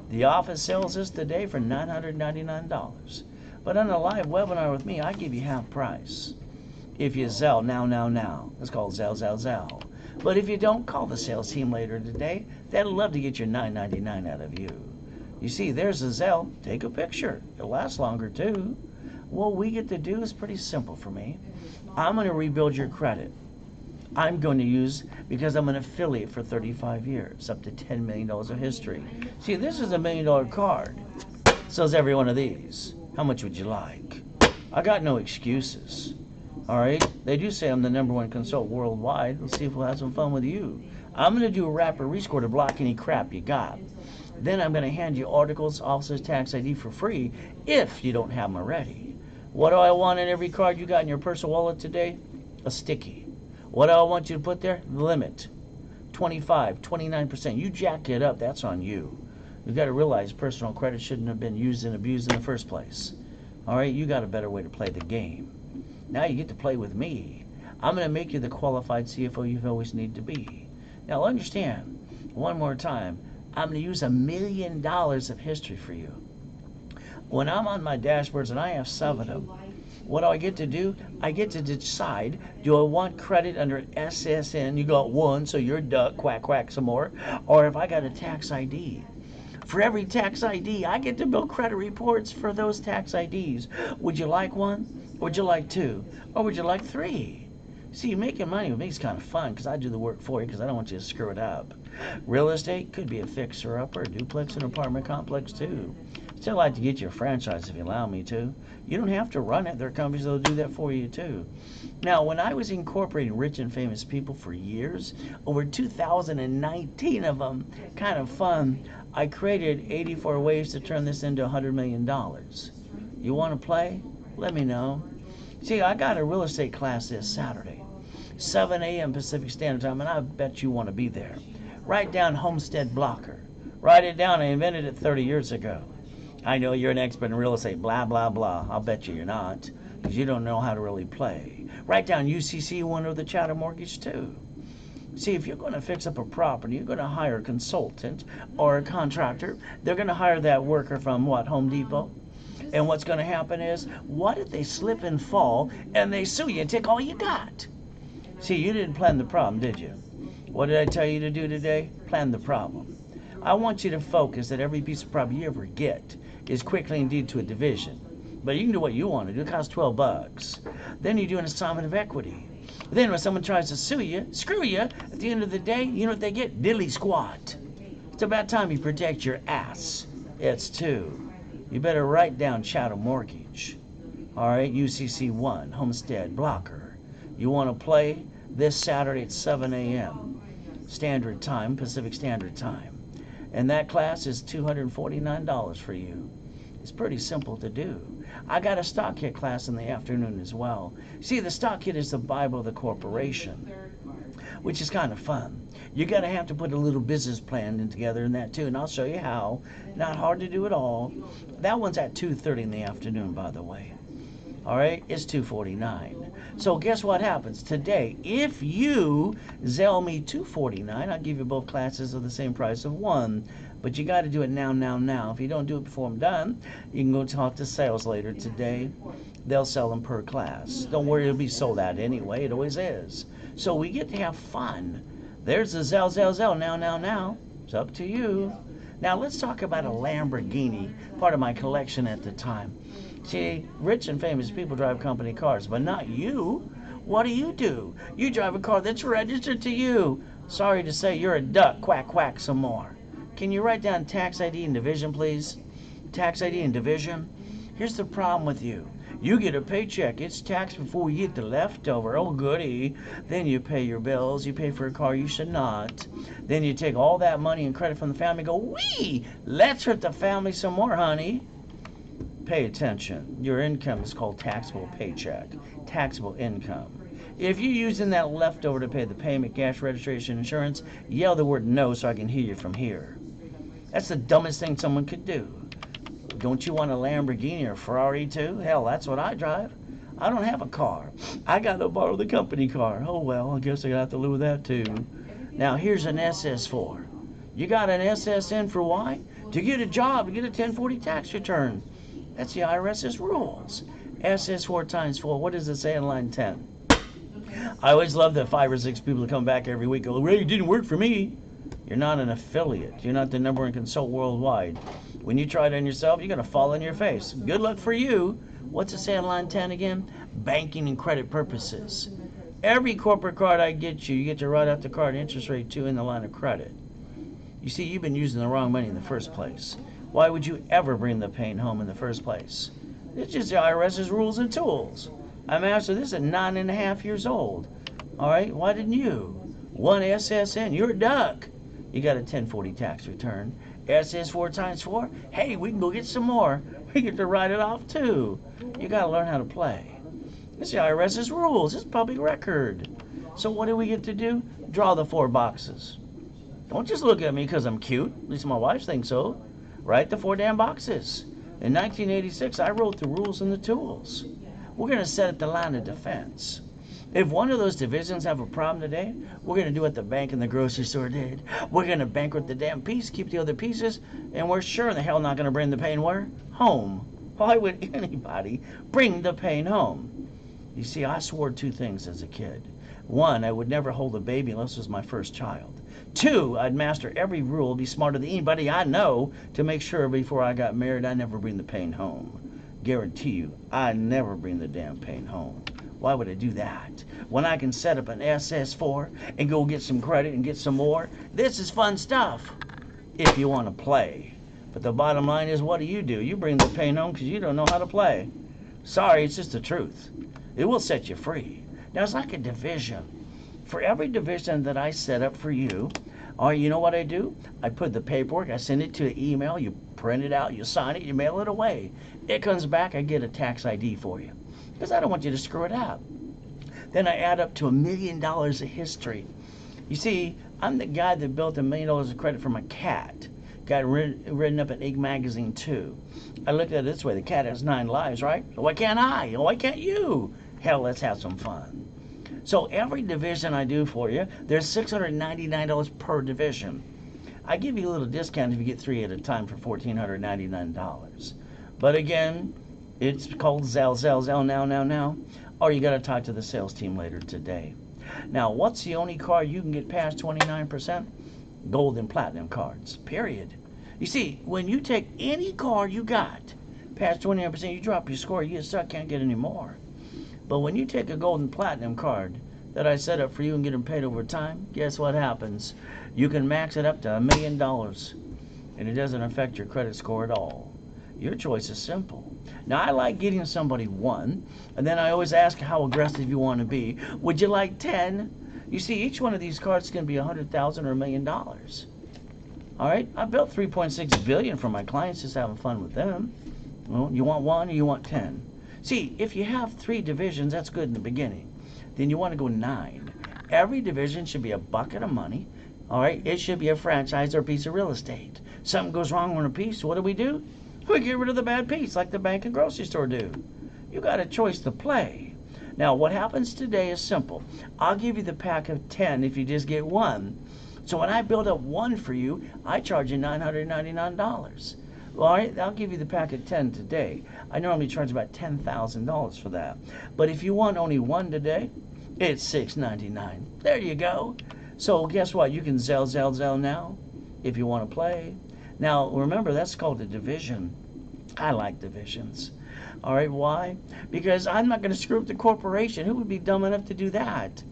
The office sells this today for $999. But on a live webinar with me, I give you half price. If you Zelle now. It's called Zelle. But if you don't, call the sales team later today. They'd love to get your $999 out of you. You see, there's a Zelle. Take a picture. It'll last longer too. What we get to do is pretty simple for me. I'm going to rebuild your credit. I'm going to use, because I'm an affiliate for 35 years, up to $10 million of history. See, this is $1 million card. Sells every one of these. How much would you like? I got no excuses. All right? They do say I'm the #1 consultant worldwide. Let's see if we'll have some fun with you. I'm going to do a rapid rescore to block any crap you got. Then I'm going to hand you articles, officer's tax ID for free if you don't have them already. What do I want in every card you got in your personal wallet today? A sticky. What do I want you to put there? The limit. 25, 29%. You jack it up, that's on you. You've got to realize personal credit shouldn't have been used and abused in the first place. All right, you got a better way to play the game. Now you get to play with me. I'm going to make you the qualified CFO you've always needed to be. Now understand, one more time, I'm going to use $1 million of history for you. When I'm on my dashboards, and I have 7 of them, what do I get to do? I get to decide, do I want credit under SSN? You got 1, so you're a duck, quack, quack some more. Or if I got a tax ID. For every tax ID, I get to build credit reports for those tax IDs. Would you like 1? Would you like 2? Or would you like 3? See, making money with me is kind of fun because I do the work for you because I don't want you to screw it up. Real estate could be a fixer-upper, a duplex, and apartment complex too. Still like to get you a franchise if you allow me to. You don't have to run it. There are companies that will do that for you too. Now, when I was incorporating rich and famous people for years, over 2019 of them, kind of fun, I created 84 ways to turn this into $100 million. You want to play? Let me know. See, I got a real estate class this Saturday, 7 a.m. Pacific Standard Time, and I bet you want to be there. Write down Homestead Blocker. Write it down. I invented it 30 years ago. I know you're an expert in real estate, blah, blah, blah. I'll bet you're not, because you don't know how to really play. Write down UCC 1 or the Chattel Mortgage too. See, if you're going to fix up a property, you're going to hire a consultant or a contractor. They're going to hire that worker from what, Home Depot? And what's going to happen is, what if they slip and fall and they sue you and take all you got? See, you didn't plan the problem, did you? What did I tell you to do today? Plan the problem. I want you to focus that every piece of property you ever get is quickly indeed to a division. But you can do what you want to do. It costs $12. Then you do an assignment of equity. Then when someone tries to sue you, screw you, at the end of the day, you know what they get? Diddly squat. It's about time you protect your ass. It's 2. You better write down Chattel Mortgage. All right, UCC 1, Homestead Blocker. You want to play this Saturday at 7 a.m. Standard Time, Pacific Standard Time. And that class is $249 for you. It's pretty simple to do. I got a stock kit class in the afternoon as well. See, the stock kit is the Bible of the corporation, which is kind of fun. You're going to have to put a little business plan in together in that too, and I'll show you how. Not hard to do at all. That one's at 2:30 in the afternoon, by the way. All right, it's $249. So guess what happens today? If you Zelle me $249, I'll give you both classes at the same price of 1. But you got to do it now, now, now. If you don't do it before I'm done, you can go talk to sales later today. They'll sell them per class. Don't worry, it'll be sold out anyway. It always is. So we get to have fun. There's the Zelle, now, now, now. It's up to you. Now let's talk about a Lamborghini, part of my collection at the time. See, rich and famous people drive company cars, but not you. What do? You drive a car that's registered to you. Sorry to say, you're a duck. Quack, quack some more. Can you write down tax ID and division, please? Tax ID and division. Here's the problem with you. You get a paycheck. It's taxed before you get the leftover. Oh, goody. Then you pay your bills. You pay for a car you should not. Then you take all that money and credit from the family and go, wee, let's hurt the family some more, honey. Pay attention. Your income is called taxable paycheck, taxable income. If you're using that leftover to pay the payment, gas, registration, insurance, yell the word no so I can hear you from here. That's the dumbest thing someone could do. Don't you want a Lamborghini or a Ferrari too? Hell, that's what I drive. I don't have a car. I got to borrow the company car. Oh well, I guess I got to live with that too. Now here's an SS4. You got an SSN for why? To get a job, to get a 1040 tax return. That's the IRS's rules. SS4 times 4, what does it say in line 10? I always love the 5 or 6 people that come back every week and go, Ray, it didn't work for me. You're not an affiliate. You're not the #1 consult worldwide. When you try it on yourself, you're going to fall on your face. Good luck for you. What's it say in line 10 again? Banking and credit purposes. Every corporate card I get you get to write out the card interest rate too in the line of credit. You see, you've been using the wrong money in the first place. Why would you ever bring the pain home in the first place? It's just the IRS's rules and tools. I mastered this at 9.5 years old. All right, why didn't you? 1 SSN, you're a duck. You got a 1040 tax return. SS4 times 4, hey, we can go get some more. We get to write it off too. You got to learn how to play. It's the IRS's rules. It's public record. So what do we get to do? Draw the 4 boxes. Don't just look at me because I'm cute. At least my wife thinks so. Write the 4 damn boxes. In 1986, I wrote the rules and the tools. We're going to set up the line of defense. If one of those divisions have a problem today, we're going to do what the bank and the grocery store did. We're going to bankrupt the damn piece, keep the other pieces, and we're sure in the hell not going to bring the pain where? Home. Why would anybody bring the pain home? You see, I swore two things as a kid. One, I would never hold a baby unless it was my first child. Two, I'd master every rule, be smarter than anybody I know to make sure before I got married I never bring the pain home. Guarantee you, I never bring the damn pain home. Why would I do that? When I can set up an SS4 and go get some credit and get some more? This is fun stuff if you want to play. But the bottom line is, what do? You bring the pain home because you don't know how to play. Sorry, it's just the truth. It will set you free. Now, it's like a division. For every division that I set up for you, you know what I do? I put the paperwork, I send it to an email, you print it out, you sign it, you mail it away. It comes back, I get a tax ID for you. Because I don't want you to screw it up. Then I add up to $1 million of history. You see, I'm the guy that built $1 million of credit for my cat. Got written up in Inc. magazine too. I looked at it this way, the cat has 9 lives, right? Why can't I? Why can't you? Hell, let's have some fun. So every division I do for you, there's $699 per division. I give you a little discount if you get 3 at a time for $1,499. But again, it's called Zell now. Or you got to talk to the sales team later today. Now, what's the only card you can get past 29%? Gold and platinum cards, period. You see, when you take any card you got past 29%, you drop your score, you get stuck, can't get any more. But when you take a gold and platinum card that I set up for you and get them paid over time, guess what happens? You can max it up to $1 million, and it doesn't affect your credit score at all. Your choice is simple. Now, I like getting somebody 1, and then I always ask how aggressive you want to be. Would you like 10? You see, each one of these cards can be $100,000 or $1 million. All right, I built $3.6 billion for my clients, just having fun with them. Well, you want 1 or you want 10? See, if you have 3 divisions, that's good in the beginning. Then you want to go 9. Every division should be a bucket of money. All right, it should be a franchise or a piece of real estate. Something goes wrong with a piece, what do? We get rid of the bad piece like the bank and grocery store do. You got a choice to play. Now, what happens today is simple. I'll give you the pack of 10 if you just get 1. So when I build up 1 for you, I charge you $999. All right, I'll give you the pack of 10 today. I normally charge about $10,000 for that. But if you want only 1 today, it's $699. There you go. So guess what? You can Zell now if you want to play. Now, remember, that's called a division. I like divisions. All right, why? Because I'm not going to screw up the corporation. Who would be dumb enough to do that?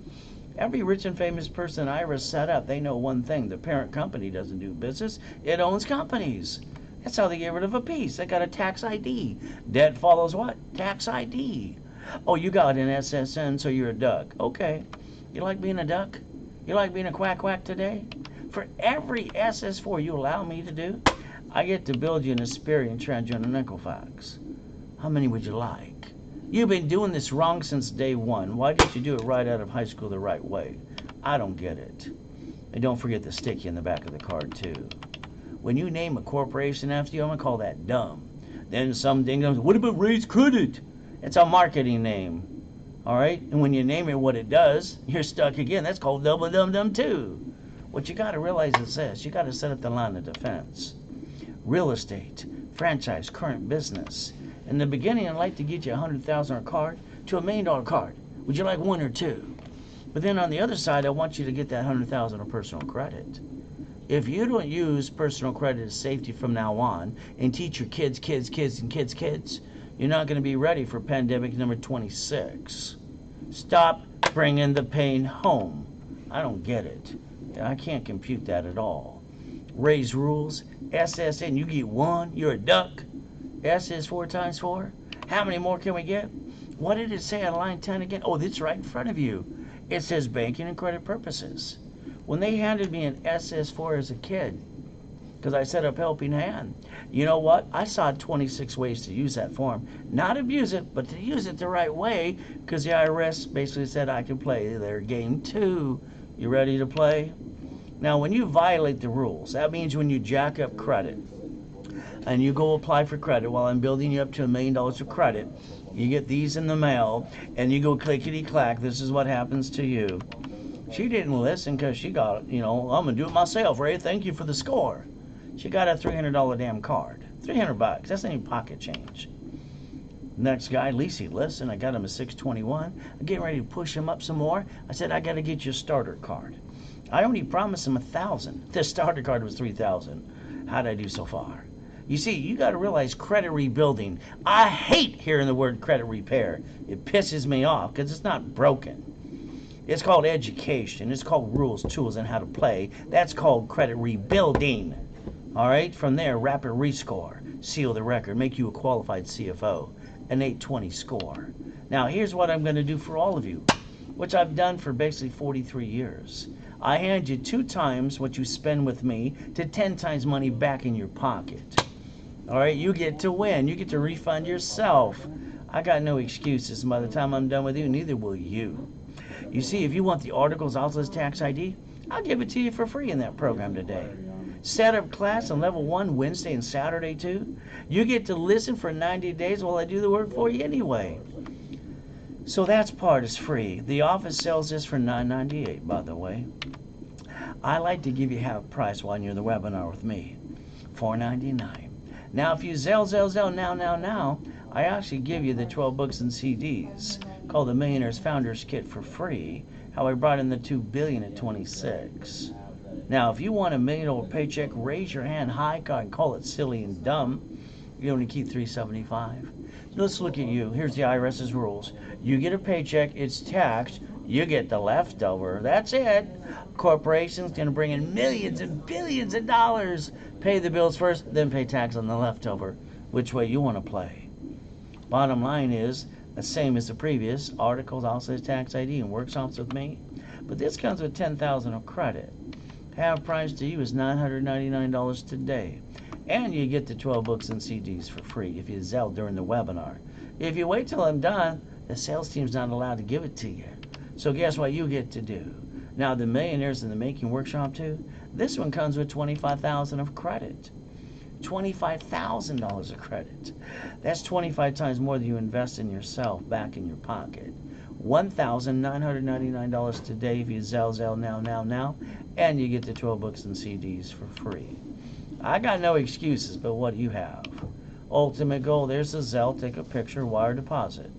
Every rich and famous person I ever set up, they know one thing. The parent company doesn't do business. It owns companies. That's how they get rid of a piece. They got a tax ID. Debt follows what? Tax ID. Oh, you got an SSN, so you're a duck. Okay. You like being a duck? You like being a quack today? For every SS4 you allow me to do, I get to build you an Asperian Transgender Equifax. How many would you like? You've been doing this wrong since day 1. Why didn't you do it right out of high school the right way? I don't get it. And don't forget the sticky in the back of the card, too. When you name a corporation after you, I'm going to call that dumb. Then some ding goes, what about Raise Credit? It's a marketing name. All right? And when you name it what it does, you're stuck again. That's called double dum too. What you got to realize is this. You got to set up the line of defense. Real estate, franchise, current business. In the beginning, I'd like to get you $100,000 card to $1 million card. Would you like 1 or 2? But then on the other side, I want you to get that $100,000 of personal credit. If you don't use personal credit as safety from now on and teach your kids, you're not going to be ready for pandemic number 26. Stop bringing the pain home. I don't get it. I can't compute that at all. Raise rules. SSN, you get 1, you're a duck. S is 4 times 4. How many more can we get? What did it say on line 10 again? Oh, it's right in front of you. It says banking and credit purposes. When they handed me an SS4 as a kid, because I set up Helping Hand, you know what? I saw 26 ways to use that form. Not abuse it, but to use it the right way, because the IRS basically said I could play their game too. You ready to play? Now, when you violate the rules, that means when you jack up credit, and you go apply for credit while I'm building you up to $1 million of credit, you get these in the mail, and you go clickety-clack, this is what happens to you. She didn't listen because she got, I'm going to do it myself, Ray. Thank you for the score. She got a $300 damn card. $300. That's not even pocket change. Next guy, Lisi, listen, I got him a 621. I'm getting ready to push him up some more. I said, I got to get you a starter card. I only promised him 1,000. This starter card was 3,000. How'd I do so far? You see, you got to realize credit rebuilding. I hate hearing the word credit repair. It pisses me off because it's not broken. It's called education. It's called rules, tools, and how to play. That's called credit rebuilding. All right, from there, rapid rescore. Seal the record. Make you a qualified CFO. An 820 score. Now, here's what I'm going to do for all of you, which I've done for basically 43 years. I hand you 2 times what you spend with me to 10 times money back in your pocket. All right, you get to win. You get to refund yourself. I got no excuses. By the time I'm done with you, neither will you. You see, if you want the articles, outlets, tax ID, I'll give it to you for free in that program today. Setup class on level 1 Wednesday and Saturday too. You get to listen for 90 days while I do the work for you anyway. So that's part is free. The office sells this for $9.98, by the way. I like to give you half price while you're in the webinar with me. $4.99. Now if you Zell now, I actually give you the 12 books and CDs called the Millionaire's Founders Kit for free. How I brought in the $2 billion at 26. Now, if you want $1 million paycheck, raise your hand high and call it silly and dumb. You only keep $375. Let's look at you. Here's the IRS's rules. You get a paycheck, it's taxed, you get the leftover. That's it. Corporation's going to bring in millions and billions of dollars. Pay the bills first, then pay tax on the leftover. Which way you want to play? Bottom line is the same as the previous. Articles, also tax ID, and workshops with me. But this comes with $10,000 of credit. Half price to you is $999 today. And you get the 12 books and CDs for free if you Zell during the webinar. If you wait till I'm done, the sales team's not allowed to give it to you. So guess what you get to do? Now the Millionaires in the Making Workshop too, this one comes with $25,000 of credit. $25,000 of credit. That's 25 times more than you invest in yourself back in your pocket. $1,999 today if you Zell now, and you get the 12 books and CDs for free. I got no excuses, but what do you have? Ultimate goal, there's the Zell, take a picture, wire deposit.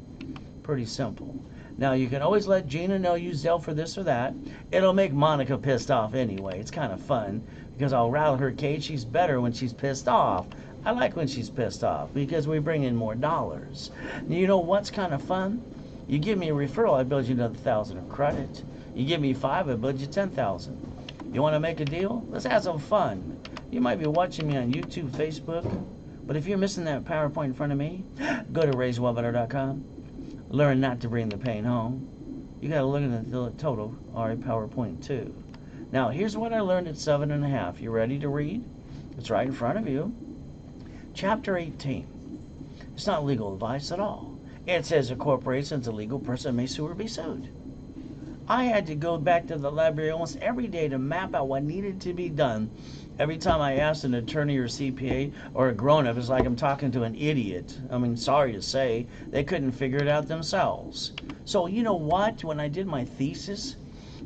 Pretty simple. Now you can always let Gina know you Zell for this or that. It'll make Monica pissed off anyway. It's kind of fun because I'll rattle her cage. She's better when she's pissed off. I like when she's pissed off because we bring in more dollars. You know what's kind of fun? You give me a referral, I build you another 1,000 of credit. You give me 5, I build you 10,000. You want to make a deal? Let's have some fun. You might be watching me on YouTube, Facebook, but if you're missing that PowerPoint in front of me, go to Ray'sWebinar.com. Learn not to bring the pain home. You got to look at the total, all right, PowerPoint too. Now, here's what I learned at 7.5. You ready to read? It's right in front of you. Chapter 18. It's not legal advice at all. It says a corporation is a legal person may sue or be sued. I had to go back to the library almost every day to map out what needed to be done. Every time I asked an attorney or CPA or a grown-up, it's like I'm talking to an idiot. I mean, sorry to say, they couldn't figure it out themselves. So you know what? When I did my thesis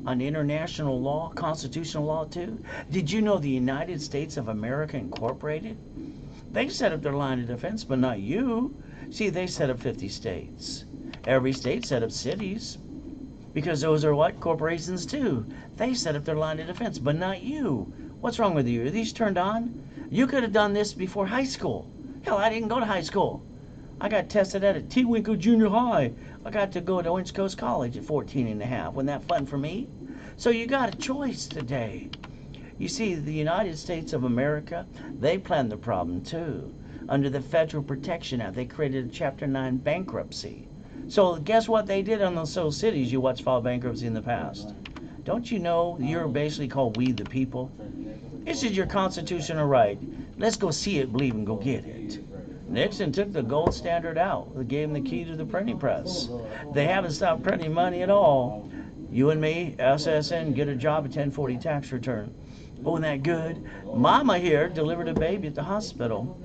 on international law, constitutional law too, did you know the United States of America Incorporated? They set up their line of defense, but not you. See, they set up 50 states. Every state set up cities. Because those are what? Corporations too. They set up their line of defense, but not you. What's wrong with you? Are these turned on? You could have done this before high school. Hell, I didn't go to high school. I got tested at Tewinkle Junior High. I got to go to Orange Coast College at 14.5. Wasn't that fun for me? So you got a choice today. You see, the United States of America, they planned the problem too. Under the Federal Protection Act, they created a Chapter 9 bankruptcy. So guess what they did on those cities you watched file bankruptcy in the past? Don't you know you're basically called we the people? This is your constitutional right. Let's go see it, believe, and go get it. Nixon took the gold standard out. They gave him the key to the printing press. They haven't stopped printing money at all. You and me, SSN, get a job at 1040 tax return. Wasn't that good? Mama here delivered a baby at the hospital.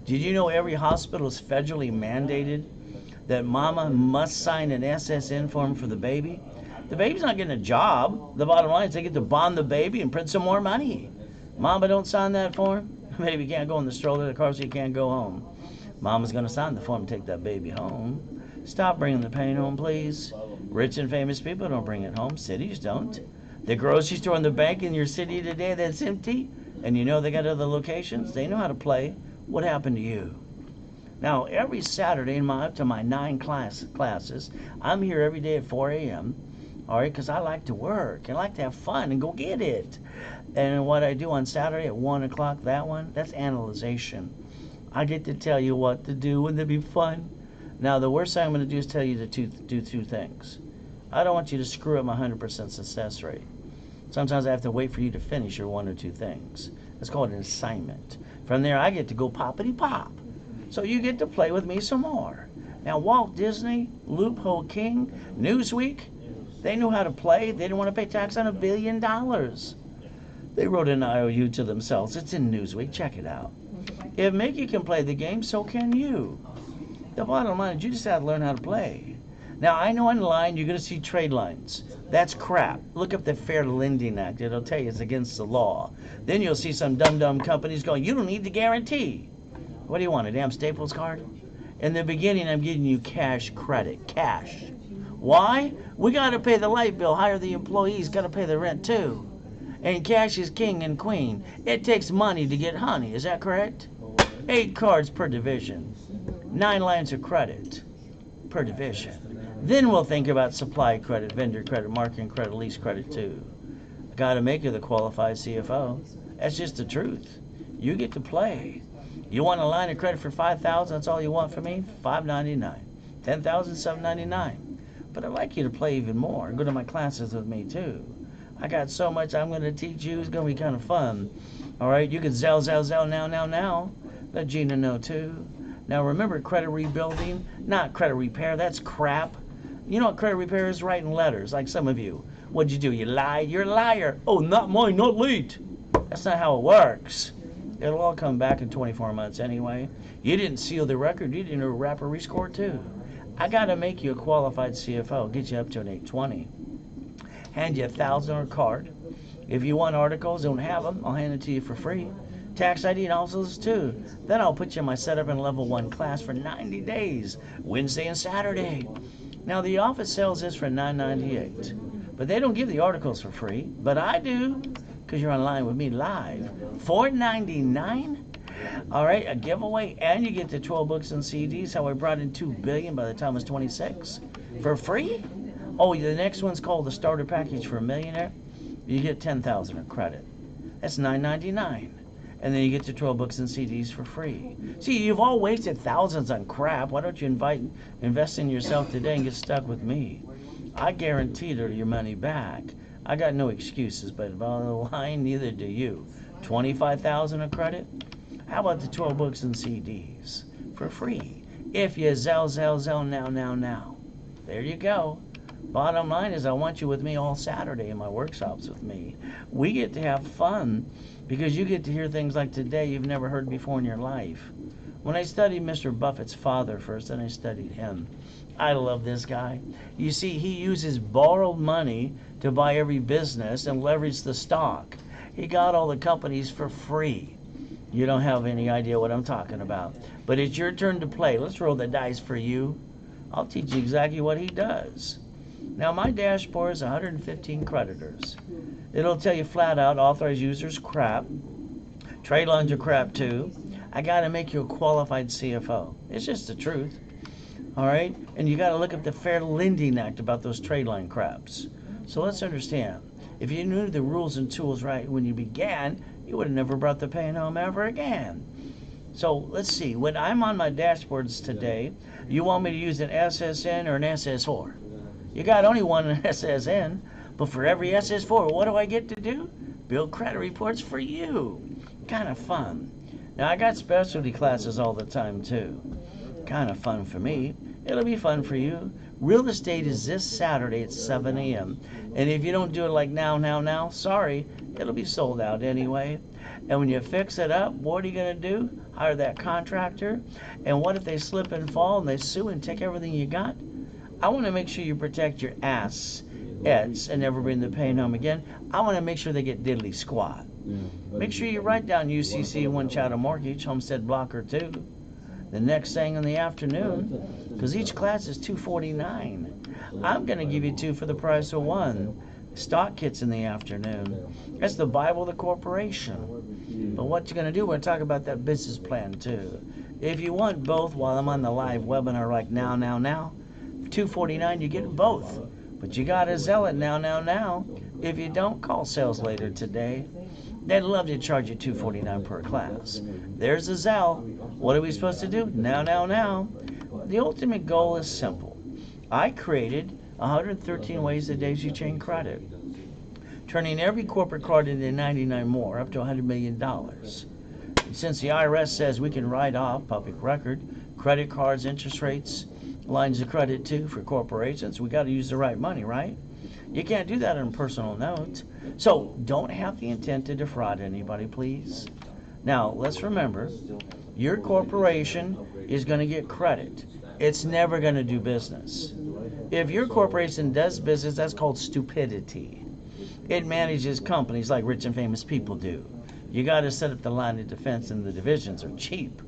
Did you know every hospital is federally mandated that mama must sign an SSN form for the baby? The baby's not getting a job. The bottom line is they get to bond the baby and print some more money. Mama don't sign that form, baby can't go in the stroller of the car, so you can't go home. Mama's going to sign the form and take that baby home. Stop bringing the pain home, please. Rich and famous people don't bring it home. Cities don't. The grocery store and the bank in your city today that's empty, and you know they got other locations, they know how to play. What happened to you? Now, every Saturday up to my 9 classes, I'm here every day at 4 a.m., all right, because I like to work. I like to have fun and go get it. And what I do on Saturday at 1 o'clock, that's analyzation. I get to tell you what to do. Wouldn't it be fun? Now, the worst thing I'm going to do is tell you to do 2 things. I don't want you to screw up my 100% success rate. Sometimes I have to wait for you to finish your 1 or 2 things. That's called an assignment. From there, I get to go poppity pop. So you get to play with me some more. Now, Walt Disney, Loophole King, Newsweek, they knew how to play. They didn't want to pay tax on $1 billion. They wrote an IOU to themselves. It's in Newsweek. Check it out. If Mickey can play the game, so can you. The bottom line is you just have to learn how to play. Now, I know online you're going to see trade lines. That's crap. Look up the Fair Lending Act. It'll tell you it's against the law. Then you'll see some dumb companies going, you don't need the guarantee. What do you want, a damn Staples card? In the beginning, I'm giving you cash credit. Cash. Why? We got to pay the light bill, hire the employees, got to pay the rent too. And cash is king and queen. It takes money to get honey. Is that correct? 8 cards per division. 9 lines of credit per division. Then we'll think about supply credit, vendor credit, marketing credit, lease credit too. Got to make you the qualified CFO. That's just the truth. You get to play. You want a line of credit for $5,000? That's all you want from me? $5.99. $10,000, $7.99. But I'd like you to play even more. Go to my classes with me too. I got so much I'm going to teach you. It's going to be kind of fun. All right, you can zell now. Let Gina know too. Now remember, credit rebuilding, not credit repair. That's crap. You know what credit repair is? Writing letters, like some of you. What'd you do? You lied? You're a liar. Oh, not mine, not late. That's not how it works. It'll all come back in 24 months anyway. You didn't seal the record. You didn't wrap a rescore too. I got to make you a qualified CFO, get you up to an 820. Hand you $1,000 card. If you want articles, don't have them, I'll hand it to you for free. Tax ID and also too. Then I'll put you in my setup and level 1 class for 90 days, Wednesday and Saturday. Now the office sells this for $9.98, but they don't give the articles for free, but I do, because you're online with me live. $4.99. All right, a giveaway, and you get the 12 books and CDs. How I brought in $2 billion by the time I was 26 for free. Oh, the next one's called the starter package for a millionaire. You get $10,000 of credit. That's $9.99. And then you get the 12 books and CDs for free. See, you've all wasted thousands on crap. Why don't you invest in yourself today and get stuck with me? I guarantee your money back. I got no excuses, but bottom of the line, neither do you. $25,000 of credit? How about the 12 books and CDs for free? If you zell now. There you go. Bottom line is I want you with me all Saturday in my workshops with me. We get to have fun because you get to hear things like today you've never heard before in your life. When I studied Mr. Buffett's father first, then I studied him. I love this guy. You see, he uses borrowed money to buy every business and leverage the stock. He got all the companies for free. You don't have any idea what I'm talking about. But it's your turn to play. Let's roll the dice for you. I'll teach you exactly what he does. Now, my dashboard is 115 creditors. It'll tell you flat out, authorized users crap. Trade lines are crap too. I got to make you a qualified CFO. It's just the truth. All right? And you got to look up the Fair Lending Act about those trade line craps. So let's understand. If you knew the rules and tools right when you began, you would have never brought the pain home ever again. So let's see. When I'm on my dashboards today, you want me to use an SSN or an SS4? You got only one SSN, but for every SS4, what do I get to do? Build credit reports for you. Kind of fun. Now, I got specialty classes all the time, too. Kind of fun for me. It'll be fun for you. Real estate is this Saturday at 7 a.m. And if you don't do it like now, sorry, it'll be sold out anyway. And when you fix it up, what are you going to do? Hire that contractor. And what if they slip and fall and they sue and take everything you got? I want to make sure you protect your assets and never bring the pain home again. I want to make sure they get diddly squat. Make sure you write down UCC, One Child Mortgage, Homestead Blocker too. the next thing in the afternoon, because each class is $249. I'm going to give you two for the price of one. Stock kits in the afternoon. That's the Bible of the corporation. But what you're going to do, we're going to talk about that business plan too. If you want both while I'm on the live webinar like now, $249, you get both. But you got to sell it now. If you don't, call sales later today. They'd love to charge you $249 per class. There's the Zell. What are we supposed to do? Now. The ultimate goal is simple. I created 113 ways to daisy chain credit, turning every corporate card into 99 more, up to $100 million. Since the IRS says we can write off, public record, credit cards, interest rates, lines of credit too for corporations, we got to use the right money, right? You can't do that on a personal note. So don't have the intent to defraud anybody, please. Now, let's remember, your corporation is going to get credit. It's never going to do business. If your corporation does business, that's called stupidity. It manages companies like rich and famous people do. You got to set up the line of defense, and the divisions are cheap.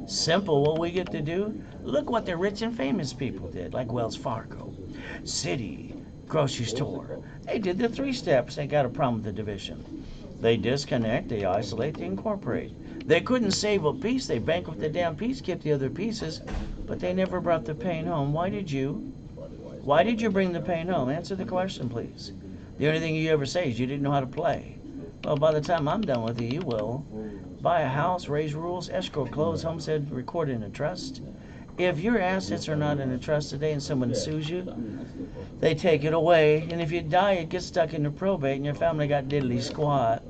Simple what we get to do. Look what the rich and famous people did, like Wells Fargo, Citi, grocery store. They did the 3 steps. They got a problem with the division. They disconnect, they isolate, they incorporate. They couldn't save a piece. They bankrupt the damn piece, kept the other pieces, but they never brought the pain home. Why did you? Why did you bring the pain home? Answer the question, please. The only thing you ever say is you didn't know how to play. Well, by the time I'm done with you, you will. Buy a house, raise rules, escrow, close, homestead, record in a trust. If your assets are not in a trust today and someone sues you, they take it away. And if you die, it gets stuck into probate and your family got diddly squat.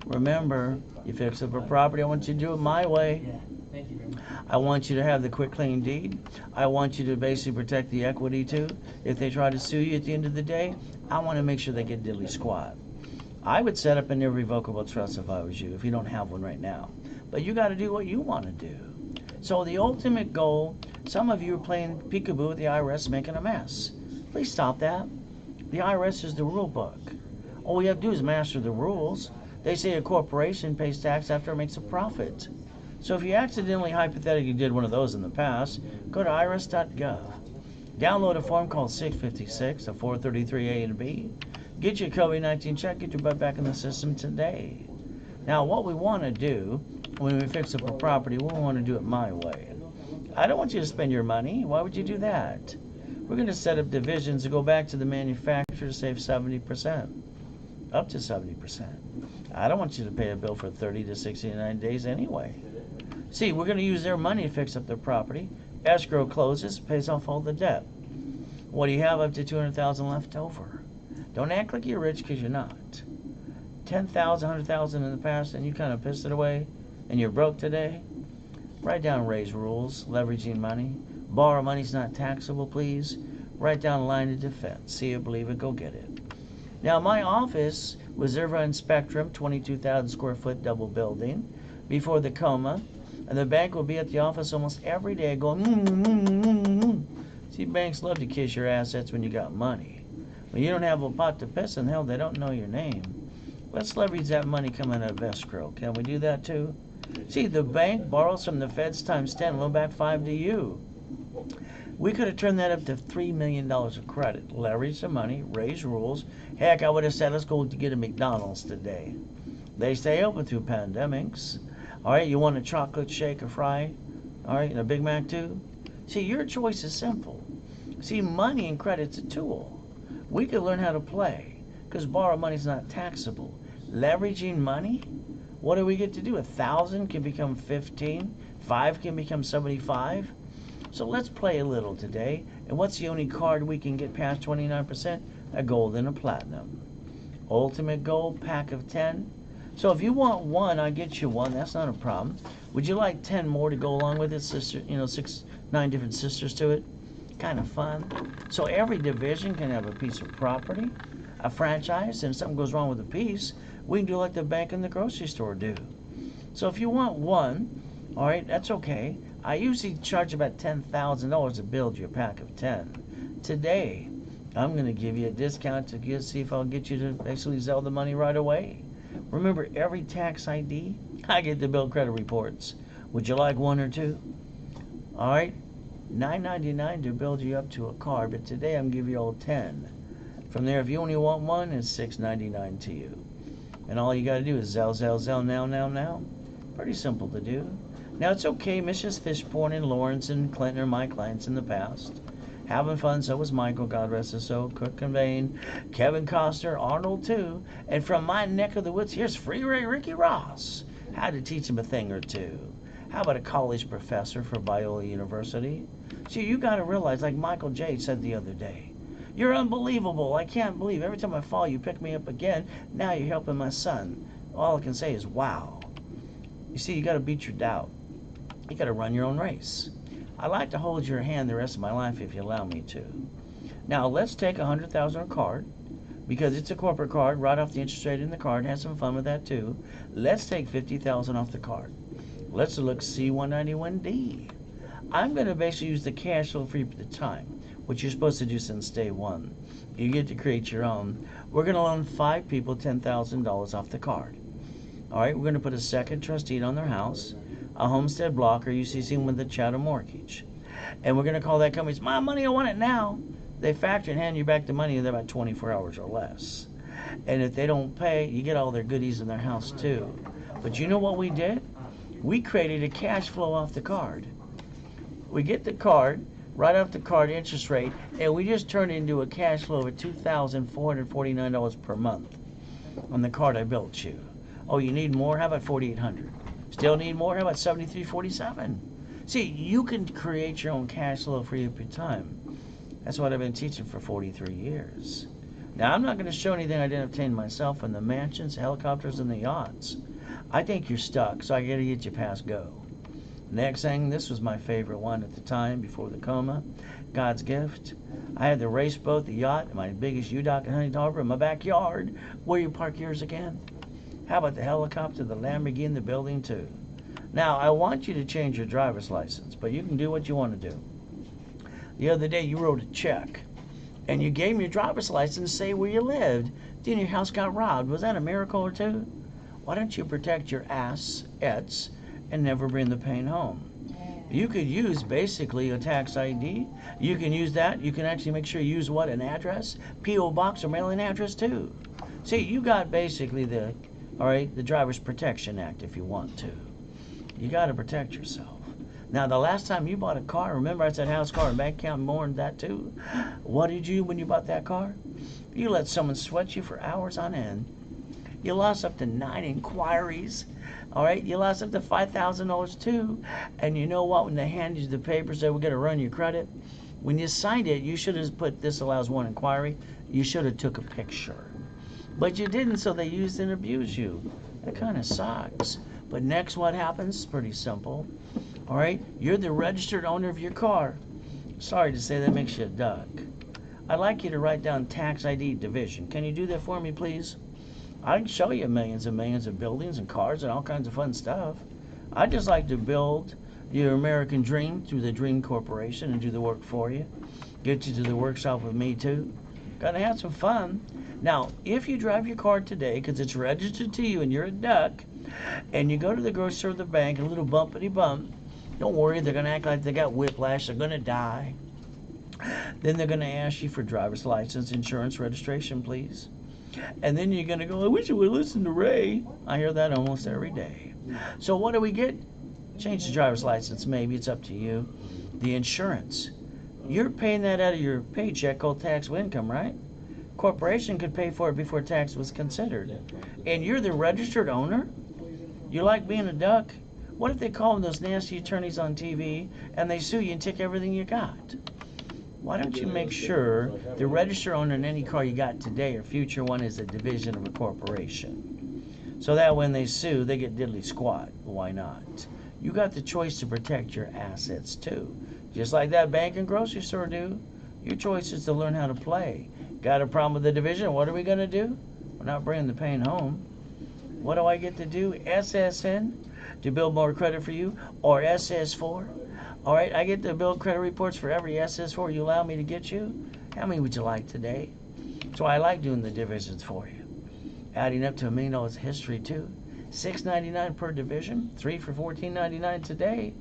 Remember, you fix up a property, I want you to do it my way. I want you to have the quick claim deed. I want you to basically protect the equity too. If they try to sue you at the end of the day, I want to make sure they get diddly squat. I would set up an irrevocable trust if I was you, if you don't have one right now. But you got to do what you want to do. So the ultimate goal, some of you are playing peekaboo with the IRS making a mess. Please stop that. The IRS is the rule book. All we have to do is master the rules. They say a corporation pays tax after it makes a profit. So if you accidentally, hypothetically did one of those in the past, go to irs.gov. Download a form called 656, a 433A and B. Get your COVID-19 check, get your butt back in the system today. Now, what we want to do when we fix up a property, we want to do it my way. I don't want you to spend your money. Why would you do that? We're going to set up divisions to go back to the manufacturer to save 70%, up to 70%. I don't want you to pay a bill for 30 to 69 days anyway. See, we're going to use their money to fix up their property. Escrow closes, pays off all the debt. What do you have? Up to $200,000 left over. Don't act like you're rich, because you're not. $10,000, $100,000 in the past, and you kind of pissed it away, and you're broke today. Write down raise rules, leveraging money. Borrow money's not taxable, please. Write down a line of defense. See it, believe it, go get it. Now, my office was over on Spectrum, 22,000 square foot double building, before the coma. And the bank will be at the office almost every day going, See, banks love to kiss your assets when you got money. When you don't have a pot to piss in, hell, they don't know your name. Let's leverage that money coming out of escrow. Can we do that too? See, the bank borrows from the feds times 10, loan back 5 to you. We could have turned that up to $3 million of credit. Leverage the money, raise rules. Heck, I would have said, let's go to get a McDonald's today. They stay open through pandemics. All right, you want a chocolate shake or fry? All right, and a Big Mac too? See, your choice is simple. See, money and credit's a tool. We could learn how to play, because borrow money's not taxable. Leveraging money, what do we get to do? 1,000 can become 15, 5 can become 75. So let's play a little today. And what's the only card we can get past 29%? A gold and a platinum. Ultimate gold, pack of 10. So if you want one, I'll get you one. That's not a problem. Would you like 10 more to go along with it, sister? 9 different sisters to it. Kind of fun. So every division can have a piece of property, a franchise, and if something goes wrong with a piece, we can do like the bank and the grocery store do. So if you want one, all right, that's okay. I usually charge about $10,000 to build you a pack of 10. Today, I'm going to give you a discount to see if I'll get you to basically sell the money right away. Remember, every tax ID, I get the bill credit reports. Would you like one or two? All right, $9.99 to build you up to a car, but today I'm giving you all 10. From there, if you only want one, it's $6.99 to you. And all you got to do is Zell, now. Pretty simple to do. Now, it's okay. Mrs. Fishborn and Lawrence and Clinton are my clients in the past. Having fun, so was Michael, God rest his soul, Cook Convane, Kevin Costner, Arnold too. And from my neck of the woods, here's Free Ray Ricky Ross. Had to teach him a thing or two. How about a college professor for Biola University? See, you got to realize, like Michael J. said the other day, you're unbelievable. I can't believe every time I fall, you pick me up again. Now you're helping my son. All I can say is, wow. You see, you got to beat your doubt. You got to run your own race. I'd like to hold your hand the rest of my life if you allow me to. Now, let's take $100,000 card, because it's a corporate card. Write off the interest rate in the card and have some fun with that too. Let's take $50,000 off the card. Let's look C191D. I'm going to basically use the cash flow for you at the time, which you're supposed to do since day one. You get to create your own. We're going to loan 5 people $10,000 off the card. All right, we're going to put a second trustee on their house, a homestead block, or UCC with a chattel mortgage. And we're going to call that company, it's my money, I want it now. They factor and hand you back the money in about 24 hours or less. And if they don't pay, you get all their goodies in their house too. But you know what we did? We created a cash flow off the card. We get the card, write off the card interest rate, and we just turn it into a cash flow of $2,449 per month on the card I built you. Oh, you need more? How about $4,800? Still need more? How about $7,347? See, you can create your own cash flow for your time. That's what I've been teaching for 43 years. Now, I'm not going to show anything I didn't obtain myself in the mansions, helicopters, and the yachts. I think you're stuck, so I got to get you past go. Next thing, this was my favorite one at the time, before the coma, God's gift. I had the race boat, the yacht, my biggest U-Dock in Huntington Harbor in my backyard. Where you park yours again? How about the helicopter, the Lamborghini, the building too? Now, I want you to change your driver's license, but you can do what you want to do. The other day, you wrote a check, and you gave me your driver's license to say where you lived. Then your house got robbed. Was that a miracle or two? Why don't you protect your assets and never bring the pain home? You could use basically a tax ID. You can use that. You can actually make sure you use what? An address, P.O. box or mailing address too. See, you got basically the Driver's Protection Act if you want to. You got to protect yourself. Now, the last time you bought a car, remember I said house, car, and bank account mourned that too? What did you do when you bought that car? You let someone sweat you for hours on end. You lost up to 9 inquiries. All right, you lost up to $5,000 too. And you know what? When they handed you the papers that we're going to run your credit, when you signed it, you should have put this allows 1 inquiry. You should have took a picture. But you didn't, so they used and abused you. That kind of sucks. But next, what happens? It's pretty simple. All right, you're the registered owner of your car. Sorry to say that makes you a duck. I'd like you to write down tax ID division. Can you do that for me, please? I can show you millions and millions of buildings and cars and all kinds of fun stuff. I just like to build your American dream through the Dream Corporation and do the work for you. Get you to the workshop with me too. Gotta have some fun. Now, if you drive your car today because it's registered to you and you're a duck, and you go to the grocery store or the bank, a little bumpity bump, don't worry, they're gonna act like they got whiplash, they're gonna die. Then they're gonna ask you for driver's license, insurance, registration, please. And then you're gonna go, I wish I would listen to Ray. I hear that almost every day. So what do we get? Change the driver's license, maybe, it's up to you. The insurance. You're paying that out of your paycheck called taxable income, right? Corporation could pay for it before tax was considered. And you're the registered owner? You like being a duck? What if they call those nasty attorneys on TV and they sue you and take everything you got? Why don't you make sure the registered owner in any car you got today or future one is a division of a corporation? So that when they sue, they get diddly squat. Why not? You got the choice to protect your assets too. Just like that bank and grocery store do. Your choice is to learn how to play. Got a problem with the division? What are we going to do? We're not bringing the pain home. What do I get to do? SSN to build more credit for you, or SS4. All right, I get to build credit reports for every SS4 you allow me to get you. How many would you like today? So I like doing the divisions for you. Adding up to $1 million history too. $6.99 per division, 3 for $14.99 today.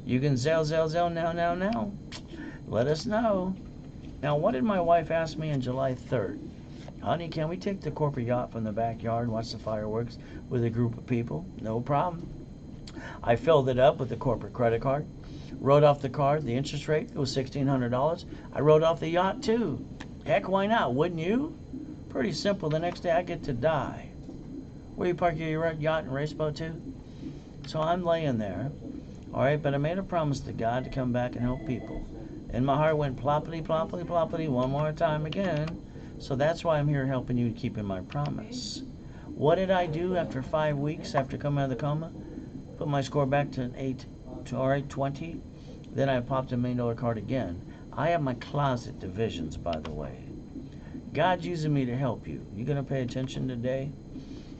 You can Zell now. Let us know. Now, what did my wife ask me on July 3rd? Honey, can we take the corporate yacht from the backyard and watch the fireworks with a group of people? No problem. I filled it up with the corporate credit card, wrote off the card, the interest rate, it was $1,600. I wrote off the yacht too. Heck, why not? Wouldn't you? Pretty simple. The next day I get to die. Where you park your yacht and race boat to? So I'm laying there, all right, but I made a promise to God to come back and help people. And my heart went ploppity, ploppity, ploppity one more time again. So that's why I'm here helping you keeping my promise. What did I do after 5 weeks after coming out of the coma? Put my score back to 20. Then I popped a $1 million card again. I have my closet divisions, by the way. God's using me to help you. You going to pay attention today?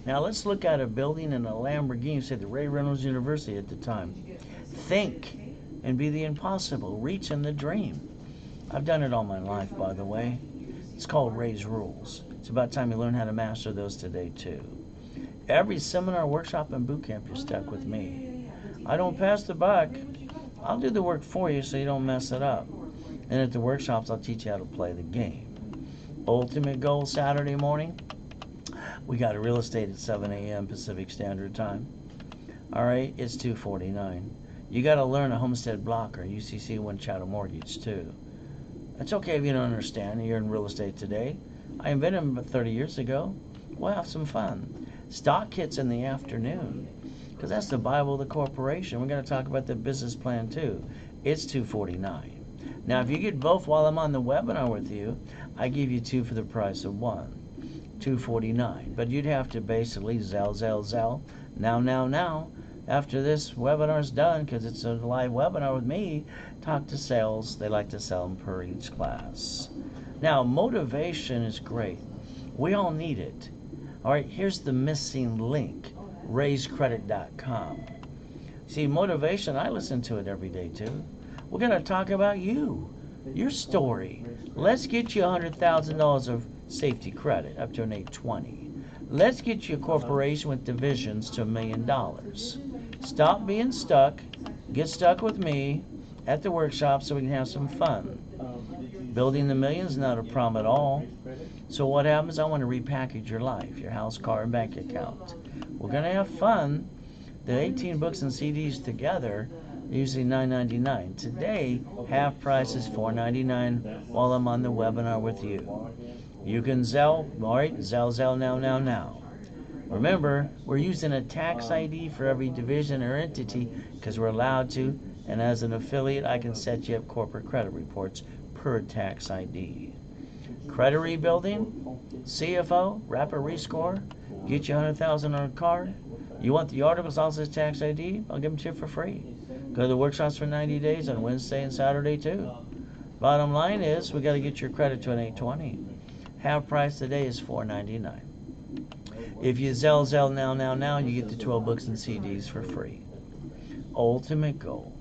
Now let's look at a building in a Lamborghini, say the Ray Reynolds University at the time. Think and be the impossible. Reach in the dream. I've done it all my life, by the way. It's called Ray's Rules. It's about time you learn how to master those today, too. Every seminar, workshop, and boot camp, you're stuck with me. I don't pass the buck. I'll do the work for you so you don't mess it up. And at the workshops, I'll teach you how to play the game. Ultimate goal Saturday morning. We got a real estate at 7 a.m. Pacific Standard Time. All right, it's 2:49. You got to learn a homestead blocker, UCC one chattel mortgage, too. It's okay if you don't understand. You're in real estate today. I invented them 30 years ago. We'll have some fun. Stock kits in the afternoon, because that's the Bible of the corporation. We're going to talk about the business plan, too. It's 2:49. Now, if you get both while I'm on the webinar with you, I give you 2 for the price of 1. 249. But you'd have to basically Zell. Now. After this webinar's done, because it's a live webinar with me, talk to sales. They like to sell them per each class. Now, motivation is great. We all need it. All right, here's the missing link, raisecredit.com. See, motivation, I listen to it every day, too. We're going to talk about you, your story. Let's get you $100,000 of safety credit up to an 820. Let's get you a corporation with divisions to $1 million. Stop being stuck. Get stuck with me at the workshop so we can have some fun. Building the millions is not a problem at all. So what happens? I want to repackage your life, your house, car, and bank account. We're going to have fun. The 18 books and CDs together, usually $9.99. Today, half price is $4.99 while I'm on the webinar with you. You can Zell, all right, Zell now. Remember, we're using a tax ID for every division or entity because we're allowed to, and as an affiliate, I can set you up corporate credit reports per tax ID. Credit rebuilding, CFO, rapid rescore, get you $100,000 on a card. You want the articles, also says tax ID? I'll give them to you for free. Go to the workshops for 90 days on Wednesday and Saturday too. Bottom line is, we got to get your credit to an 820. Half price today is $4.99. If you Zell now, you get the 12 books and CDs for free. Ultimate goal.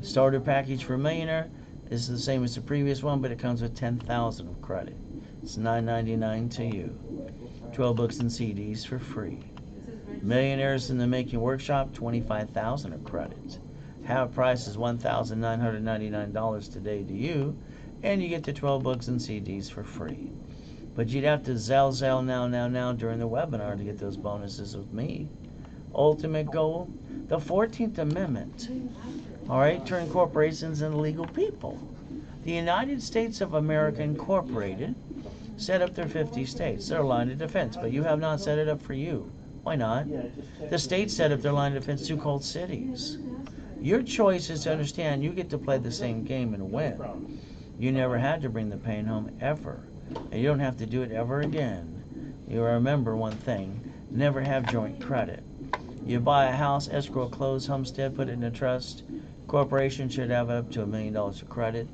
Starter package for Millionaire is the same as the previous one, but it comes with $10,000 of credit. It's $9.99 to you. 12 books and CDs for free. Millionaires in the Making Workshop, $25,000 of credit. Half price is $1,999 today to you, and you get the 12 books and CDs for free. But you'd have to Zell now during the webinar to get those bonuses with me. Ultimate goal, the 14th Amendment. All right, turn corporations into legal people. The United States of America Incorporated set up their 50 states, their line of defense, but you have not set it up for you. Why not? The states set up their line of defense too, called cities. Your choice is to understand you get to play the same game and win. You never had to bring the pain home ever. And you don't have to do it ever again. You remember one thing, never have joint credit. You buy a house, escrow, close, homestead, put it in a trust. Corporation should have up to $1 million of credit.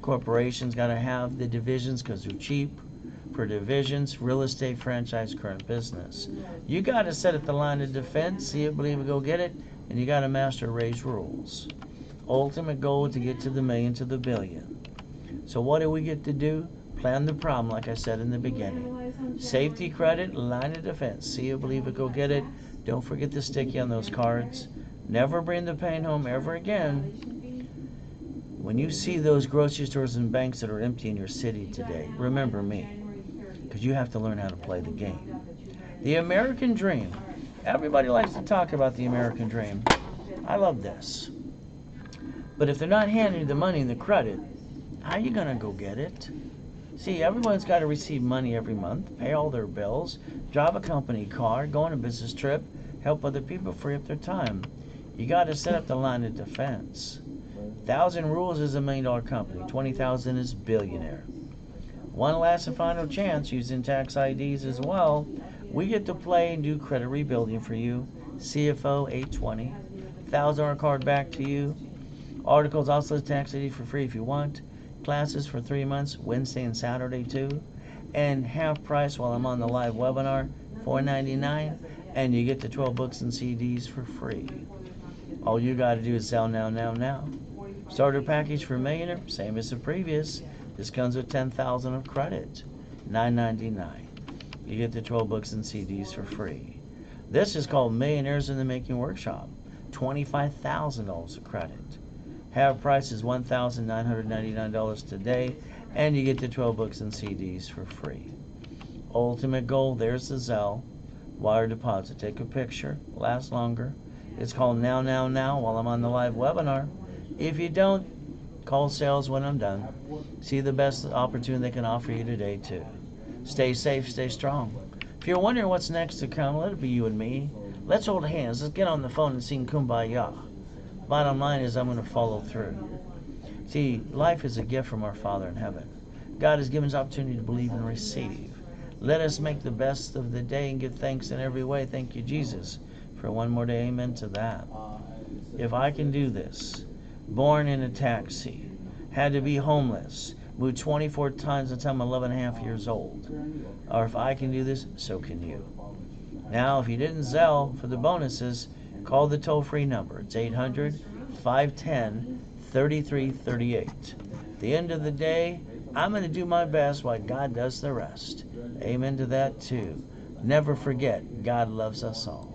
Corporations got to have the divisions because they're cheap. Per divisions, real estate, franchise, current business. You got to set up the line of defense, see it, believe it, go get it, and you got to master Ray's rules. Ultimate goal to get to the million, to the billion. So what do we get to do? Plan the problem, like I said in the beginning. Safety credit, line of defense. See it, believe it, go get it. Don't forget to stick you on those cards. Never bring the pain home ever again. When you see those grocery stores and banks that are empty in your city today, remember me, because you have to learn how to play the game. The American dream. Everybody likes to talk about the American dream. I love this. But if they're not handing you the money and the credit, how are you going to go get it? See, everyone's got to receive money every month, pay all their bills, drive a company car, go on a business trip, help other people free up their time. You got to set up the line of defense. 1,000 Rules is $1 million company. 20,000 is Billionaire. One last and final chance using tax IDs as well. We get to play and do credit rebuilding for you. CFO 820. $1,000 card back to you. Articles also tax ID for free if you want. Classes for 3 months, Wednesday and Saturday too. And half price while I'm on the live webinar, $4.99. And you get the 12 books and CDs for free. All you got to do is sell now, now, now. Starter package for Millionaire, same as the previous. This comes with 10,000 of credit, $9.99. You get the 12 books and CDs for free. This is called Millionaires in the Making Workshop, $25,000 of credit. Half price is $1,999 today, and you get the 12 books and CDs for free. Ultimate goal, there's the Zelle. Wire deposit, take a picture, lasts longer. It's called Now, Now, Now while I'm on the live webinar. If you don't, call sales when I'm done. See the best opportunity they can offer you today too. Stay safe, stay strong. If you're wondering what's next to come, let it be you and me. Let's hold hands. Let's get on the phone and sing Kumbaya. Bottom line is I'm going to follow through. See, life is a gift from our Father in heaven. God has given us opportunity to believe and receive. Let us make the best of the day and give thanks in every way. Thank you, Jesus, for one more day. Amen to that. If I can do this, born in a taxi, had to be homeless, moved 24 times until I'm 11 and a half years old. Or if I can do this, so can you. Now, if you didn't Zelle for the bonuses, call the toll-free number. It's 800-510-3338. At the end of the day, I'm going to do my best while God does the rest. Amen to that too. Never forget, God loves us all.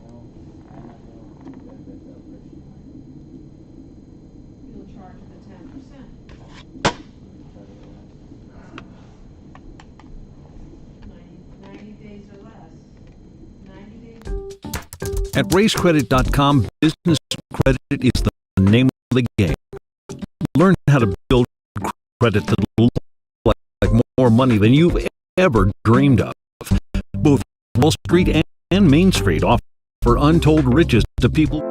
At racecredit.com, business credit is the name of the game. Learn how to build credit that looks like more money than you've ever dreamed of. Both Wall Street and Main Street offer untold riches to people.